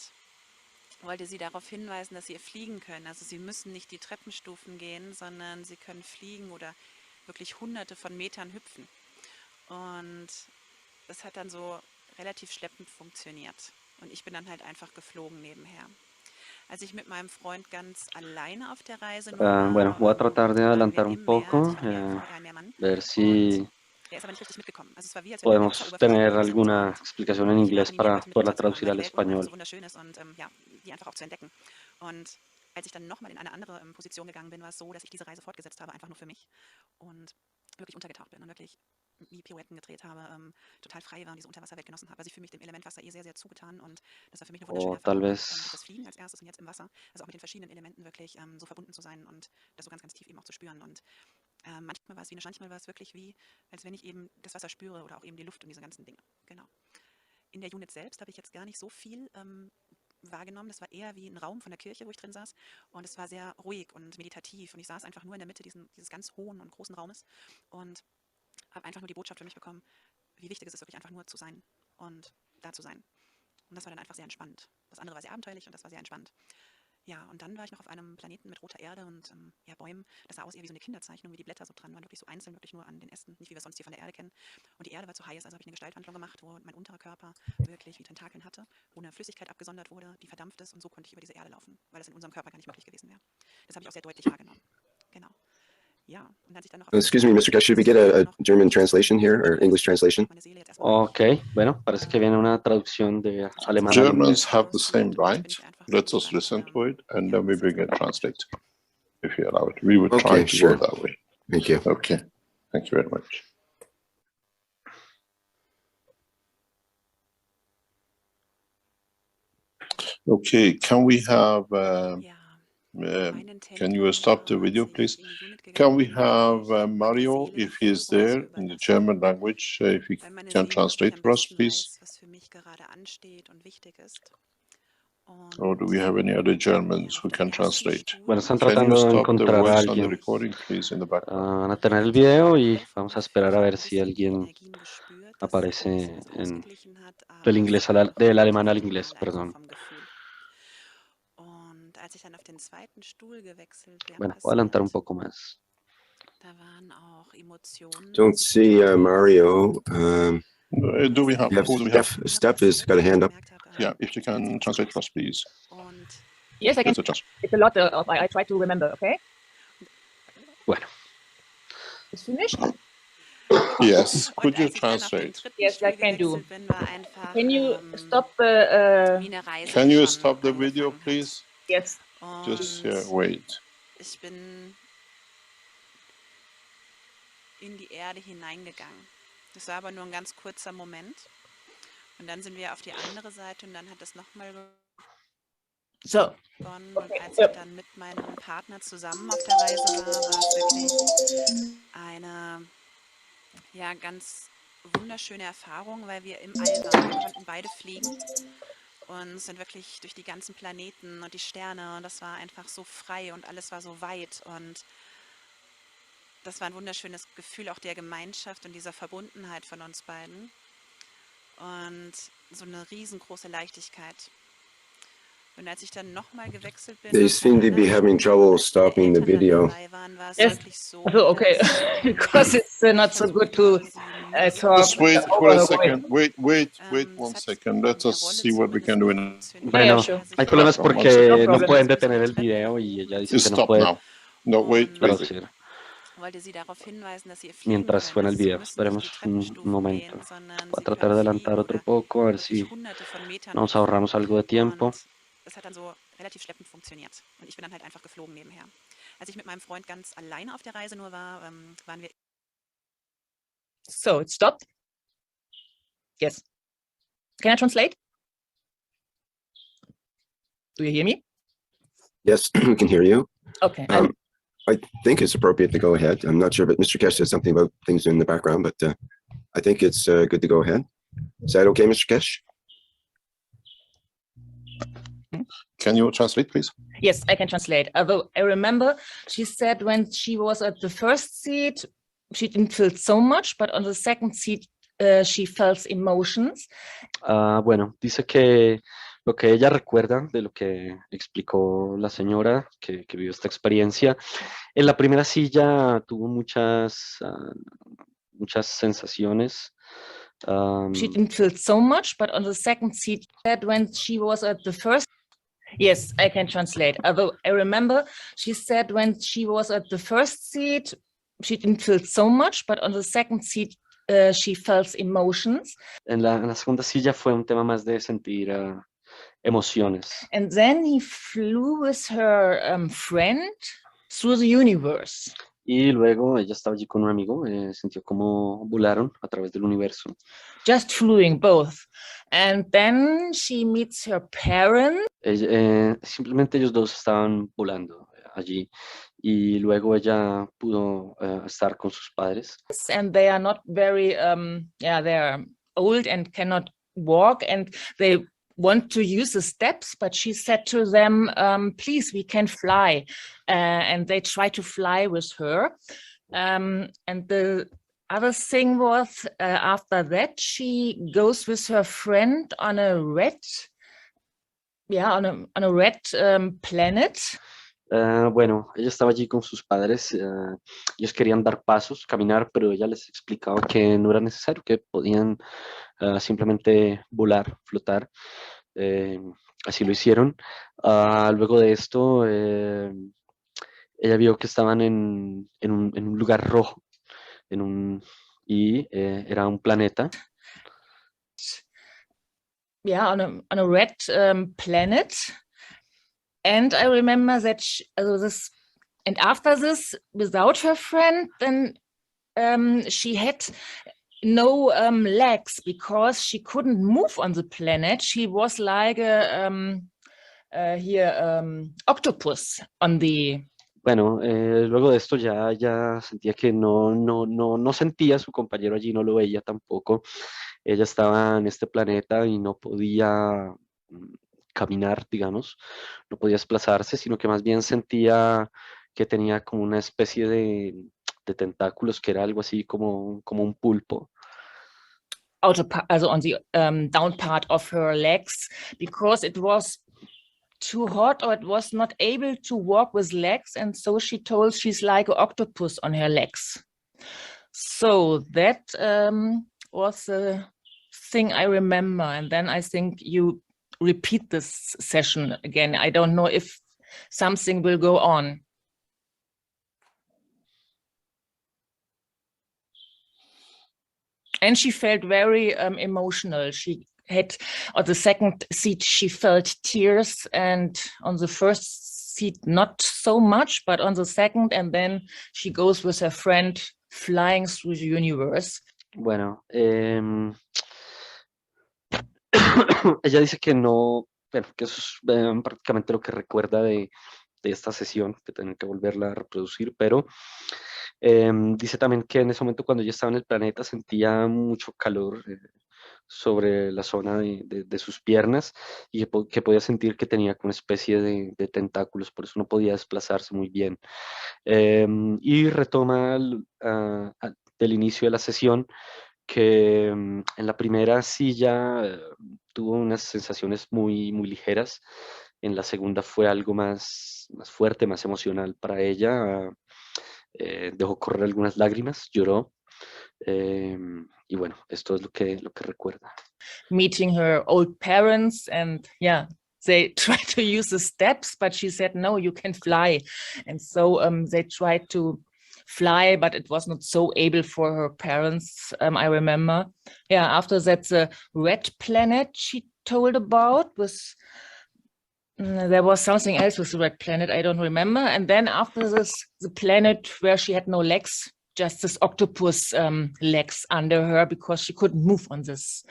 wollte sie darauf hinweisen, dass sie fliegen können. Also sie müssen nicht die Treppenstufen gehen, sondern sie können fliegen oder wirklich hunderte von Metern hüpfen. Und das hat dann so relativ schleppend funktioniert. Und ich bin dann halt einfach geflogen nebenher. Als ich mit meinem Freund ganz alleine auf der Reise war, Bueno, voy a tratar de waren wir adelantar un im Meer, poco, also ich war mehr Mann. ver si Der ist aber nicht richtig mitgekommen. Also es war wie, als wenn wir an der podemos Wasseroberfläche tener unterwegs sind. alguna Und explicación en ich inglés animiert para wollte, mit ihm poderla teilzumachen, traducir weil al die Welt unten einfach español. so wunderschön ist und ja, die einfach auch zu entdecken. Und als ich dann nochmal in eine andere Position gegangen bin, war es so, dass ich diese Reise fortgesetzt habe, einfach nur für mich und wirklich untergetaucht bin und wirklich wie Pirouetten gedreht habe, total frei war und diese Unterwasserwelt genossen habe. Also ich fühle mich dem Element Wasser sehr, sehr zugetan und das war für mich eine wunderschöne O tal Erfahrung, vez durch das Fliegen als erstes und jetzt im Wasser, also auch mit den verschiedenen Elementen wirklich so verbunden zu sein und das so ganz, ganz tief eben auch zu spüren. Und manchmal war es wie manchmal war es wirklich wie, als wenn ich eben das Wasser spüre oder auch eben die Luft und diese ganzen Dinge. Genau. In der Unit selbst habe ich jetzt gar nicht so viel wahrgenommen. Das war eher wie ein Raum von der Kirche, wo ich drin saß. Und es war sehr ruhig und meditativ. Und ich saß einfach nur in der Mitte dieses ganz hohen und großen Raumes und habe einfach nur die Botschaft für mich bekommen, wie wichtig es ist, wirklich einfach nur zu sein und da zu sein. Und das war dann einfach sehr entspannt. Das andere war sehr abenteuerlich und das war sehr entspannt. Ja, und dann war ich noch auf einem Planeten mit roter Erde und ja, Bäumen. Das sah aus eher wie so eine Kinderzeichnung, wie die Blätter so dran waren, wirklich so einzeln, wirklich nur an den Ästen, nicht wie wir sonst hier von der Erde kennen. Und die Erde war zu heiß, also habe ich eine Gestaltwandlung gemacht, wo mein unterer Körper wirklich wie Tentakeln hatte, wo eine Flüssigkeit abgesondert wurde, die verdampft ist und so konnte ich über diese Erde laufen, weil das in unserem Körper gar nicht möglich gewesen wäre. Das habe ich auch sehr deutlich wahrgenommen. Genau. Ja, und als ich dann noch auf Excuse me, Mr. Cash, should we get a German translation here or English translation? Ok, bueno, parece que viene una traducción de alemán al Germans inglés. have the same right. Let us listen to it and then we begin translate, if you allow it. We would try Okay, to sure. go that way. Thank you. Okay, thank you very much. Okay, can we have, can you stop the video, please? Can we have Mario, if he is there, in the German language, if he can translate for us, please? Or do we have any other Germans who can translate? Bueno, están Can you tratando de stop the encontrar a voice on the alguien. recording, please, in the background? Van a tener el video y vamos a esperar a ver si alguien aparece en del inglés del alemán al inglés, perdón. Bueno, voy a adelantar un poco más. Don't see Mario. Do we have, who do we have? Steph has got a hand up. Yeah, if you can translate for us, please. Yes, I can. It's a lot of, I try to remember, okay? Bueno. It's finished? Yes, could you translate? Yes, I can do. Can you stop the... Can you stop the video, please? Yes. Just wait. Ich bin in die Erde hineingegangen. Das war aber nur ein ganz kurzer Moment. Und dann sind wir auf die andere Seite und dann hat das nochmal So. begonnen. Und als ich dann mit meinem Partner zusammen auf der Reise war, war es wirklich eine ganz wunderschöne Erfahrung, weil wir im All waren. Wir konnten beide fliegen und sind wirklich durch die ganzen Planeten und die Sterne und das war einfach so frei und alles war so weit und das war ein wunderschönes Gefühl auch der Gemeinschaft und dieser Verbundenheit von uns beiden und so eine riesengroße Leichtigkeit. Und als ich dann nochmal gewechselt bin, They seem to be having trouble stopping the video. Yes. So, okay, because it's not so good to talk. Just wait for a second. Wait 1 second. Let us see what we can do. Bueno, sure. hay problemas No porque no problem. pueden detener el video y ella dice que no Stop puede now. No, wait. traducir wollte sie darauf hinweisen, dass sie fliegen mientras können, suena el dass sie video. müssen nicht die Esperemos un Treppenstufen momento. gehen, sondern Voy a sie tratar de können adelantar fliegen otro oder poco, a ver wirklich si hunderte von Metern nos hoch. ahorramos algo de tiempo. Und das hat dann so relativ schleppend funktioniert. Und ich bin dann halt einfach geflogen nebenher. Als ich mit meinem Freund ganz alleine auf der Reise nur war, waren wir... So, it stopped? Yes. Can I translate? Do you hear me? Yes, we can hear you. Okay. I think it's appropriate to go ahead. I'm not sure, but Mr. Kesh said something about things in the background, but I think it's good to go ahead. Is that okay, Mr. Kesh? Can you translate, please? Yes, I can translate. Although I remember she said when she was at the first seat, she didn't feel so much, but on the second seat, she felt emotions. Bueno, dice que lo que ella recuerda de lo que explicó la señora que vivió esta experiencia, en la primera silla tuvo muchas sensaciones. She didn't feel so much, but on the second seat, that when she was at the first, yes, I can translate. Although I remember she said when she was at the first seat, she didn't feel so much, but on the second seat, she felt emotions. En la segunda silla fue un tema más de sentir emociones. And then he flew with her friend through the universe. Y luego ella estaba allí con un amigo, sintió como volaron a través del universo. Just flying both. And then she meets her parents. Simplemente ellos dos estaban volando allí y luego ella pudo estar con sus padres. And they are not very, they're old and cannot walk, and they want to use the steps, but she said to them, please, we can fly. And they try to fly with her. And the other thing was, after that, she goes with her friend on a red planet. Bueno, ella estaba allí con sus padres, ellos querían dar pasos, caminar, pero ella les explicaba que no era necesario, que podían simplemente volar, flotar. Así lo hicieron. Luego de esto, ella vio que estaban en un lugar rojo, y era un planeta. Yeah, on a red planet. And I remember that and after this, without her friend, then she had no legs because she couldn't move on the planet. She was like a octopus on the. Bueno, luego de esto ya sentía que no sentía a su compañero allí, no lo veía tampoco. Ella estaba en este planeta y no podía caminar, digamos, no podía desplazarse, sino que más bien sentía que tenía como una especie de tentáculos, que era algo así como un pulpo. Also on the down part of her legs, because it was too hot or it was not able to walk with legs, and so she told she's like an octopus on her legs. So that was the thing I remember. And then I think you repeat this session again. I don't know if something will go on. And she felt very emotional. She had, on the second seat, she felt tears, and on the first seat, not so much, but on the second, and then she goes with her friend flying through the universe. Bueno, ella dice que no, bueno, que eso es prácticamente lo que recuerda de esta sesión, que tienen que volverla a reproducir, pero dice también que en ese momento cuando ella estaba en el planeta sentía mucho calor sobre la zona de sus piernas y que podía sentir que tenía una especie de tentáculos, por eso no podía desplazarse muy bien. Y retoma del inicio de la sesión que en la primera silla tuvo unas sensaciones muy ligeras, en la segunda fue algo más fuerte, más emocional para ella, dejó correr algunas lágrimas, lloró, y bueno, esto es lo que recuerda. Meeting her old parents, and yeah, they tried to use the steps, but she said, no, you can fly. And so they tried to fly, but it was not so able for her parents, I remember. Yeah, after that, the red planet she told about was, there was something else with the red planet, I don't remember. And then after this, the planet where she had no legs, just this octopus legs under her, because she couldn't move on this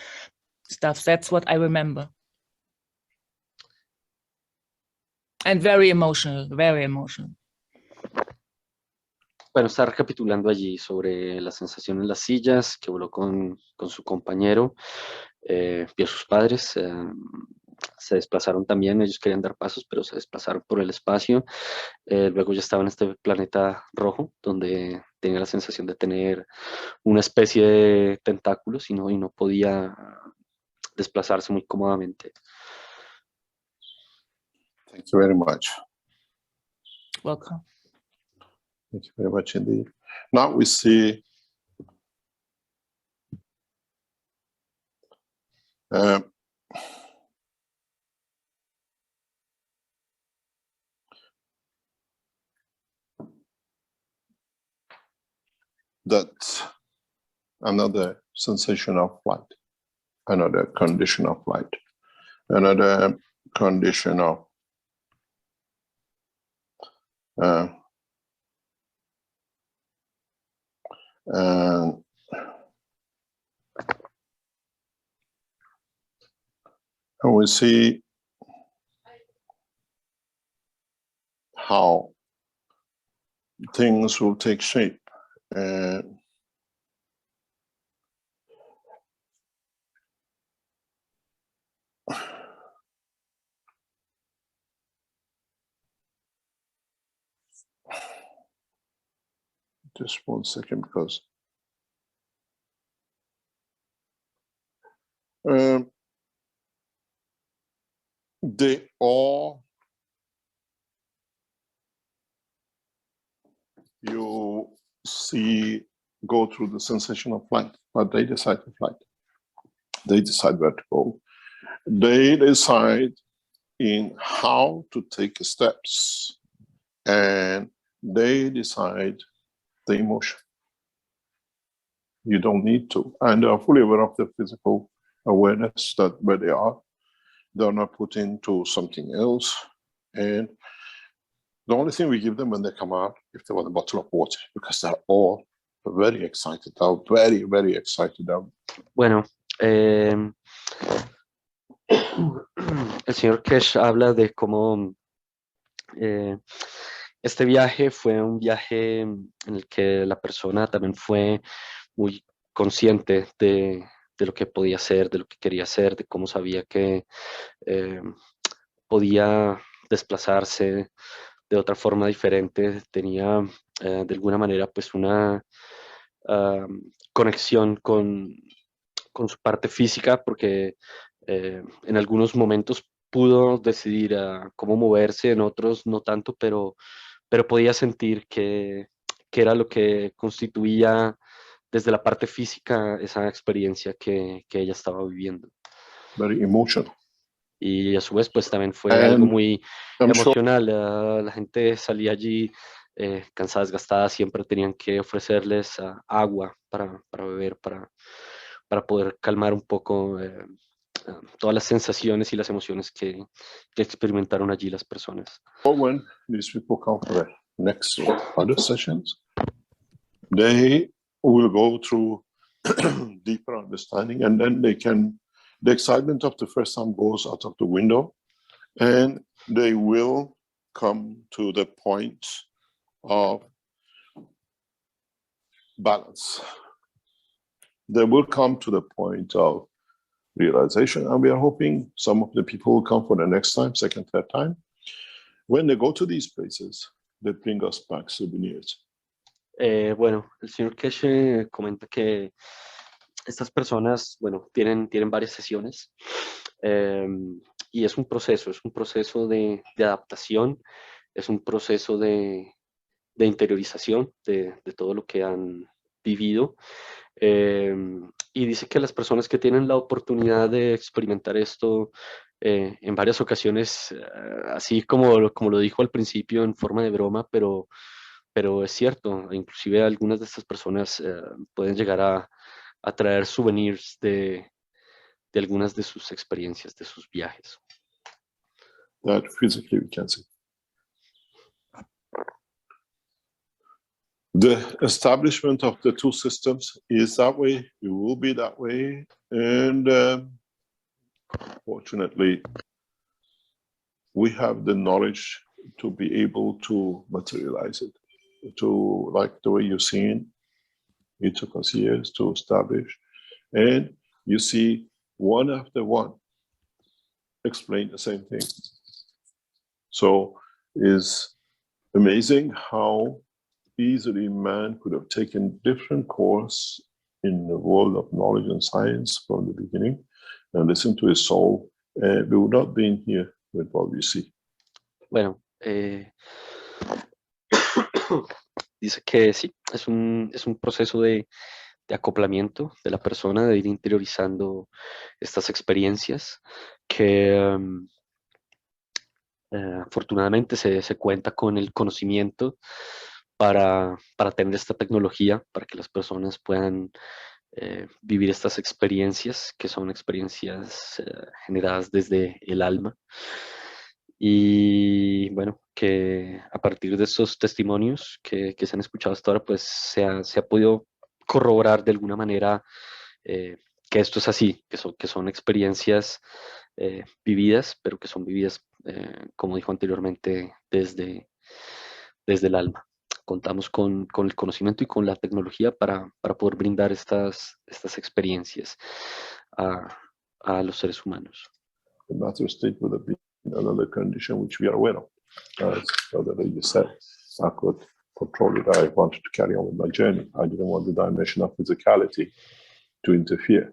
stuff. That's what I remember. And very emotional, very emotional. Bueno, está recapitulando allí sobre la sensación en las sillas, que voló con su compañero, vio a sus padres, se desplazaron también, ellos querían dar pasos, pero se desplazaron por el espacio. Luego ya estaba en este planeta rojo, donde tenía la sensación de tener una especie de tentáculos y no podía desplazarse muy cómodamente. Thank you very much. Welcome. Thank you very much indeed. Now we see that's another sensation of flight, another condition of flight. another condition of and we see how things will take shape. And just 1 second, because they all, you see, go through the sensation of flight, but they decide to flight. They decide where to go. They decide in how to take steps, and they decide the emotion. You don't need to, and they are fully aware of the physical awareness that where they are. They're not put into something else, and the only thing we give them when they come out, if they want a bottle of water, because they're all very excited. They're very, very excited. Bueno, el señor Kesh habla de cómo este viaje fue un viaje en el que la persona también fue muy consciente de lo que podía hacer, de lo que quería hacer, de cómo sabía que podía desplazarse de otra forma diferente, tenía de alguna manera pues una conexión con su parte física, porque en algunos momentos pudo decidir cómo moverse, en otros no tanto, pero podía sentir que era lo que constituía desde la parte física esa experiencia que ella estaba viviendo. Very emotional. Y a su vez, pues también fue algo muy emocional. La gente salía allí cansada, desgastada, siempre tenían que ofrecerles agua para beber, para poder calmar un poco todas las sensaciones y las emociones que experimentaron allí las personas. When these people come for the next other sessions, they will go through deeper understanding, and then the excitement of the first time goes out of the window, and they will come to the point of balance. They will come to the point of realization, and we are hoping some of the people will come for the next time, second, third time. When they go to these places, they bring us back souvenirs. Bueno, el señor Keshe comenta que estas personas, bueno, tienen varias sesiones y es un proceso de adaptación, es un proceso de interiorización de todo lo que han vivido. Y dice que las personas que tienen la oportunidad de experimentar esto en varias ocasiones, así como lo dijo al principio en forma de broma, pero es cierto, inclusive algunas de estas personas pueden llegar a traer souvenirs de algunas de sus experiencias, de sus viajes. That physically we can see. The establishment of the two systems is that way, it will be that way, and fortunately, we have the knowledge to be able to materialize it, to like the way you've seen. It took us years to establish, and you see one after one explain the same thing. So it's amazing how easily man could have taken different course in the world of knowledge and science from the beginning and listened to his soul, and we would not be in here with what we see. Bueno, dice que sí, es un proceso de acoplamiento de la persona, de ir interiorizando estas experiencias que afortunadamente se cuenta con el conocimiento para tener esta tecnología, para que las personas puedan vivir estas experiencias, que son experiencias generadas desde el alma. Y bueno, que a partir de estos testimonios que se han escuchado hasta ahora, pues se ha podido corroborar de alguna manera que esto es así, que son experiencias vividas, pero que son vividas, como dijo anteriormente, desde el alma. Contamos con el conocimiento y con la tecnología para poder brindar estas experiencias a los seres humanos. The matter state would have been another condition which we are aware of. As the lady said, I could control it. I wanted to carry on with my journey. I didn't want the dimension of physicality to interfere.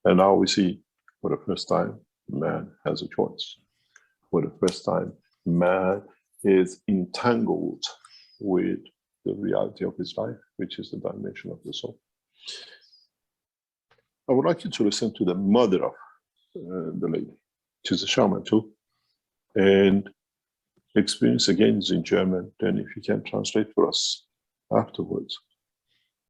And now we see, for the first time, man has a choice. For the first time, man is entangled with the reality of his life, which is the dimension of the soul. I would like you to listen to the mother of the lady. She's a shaman too. And experience again is in German. Then if you can translate for us afterwards.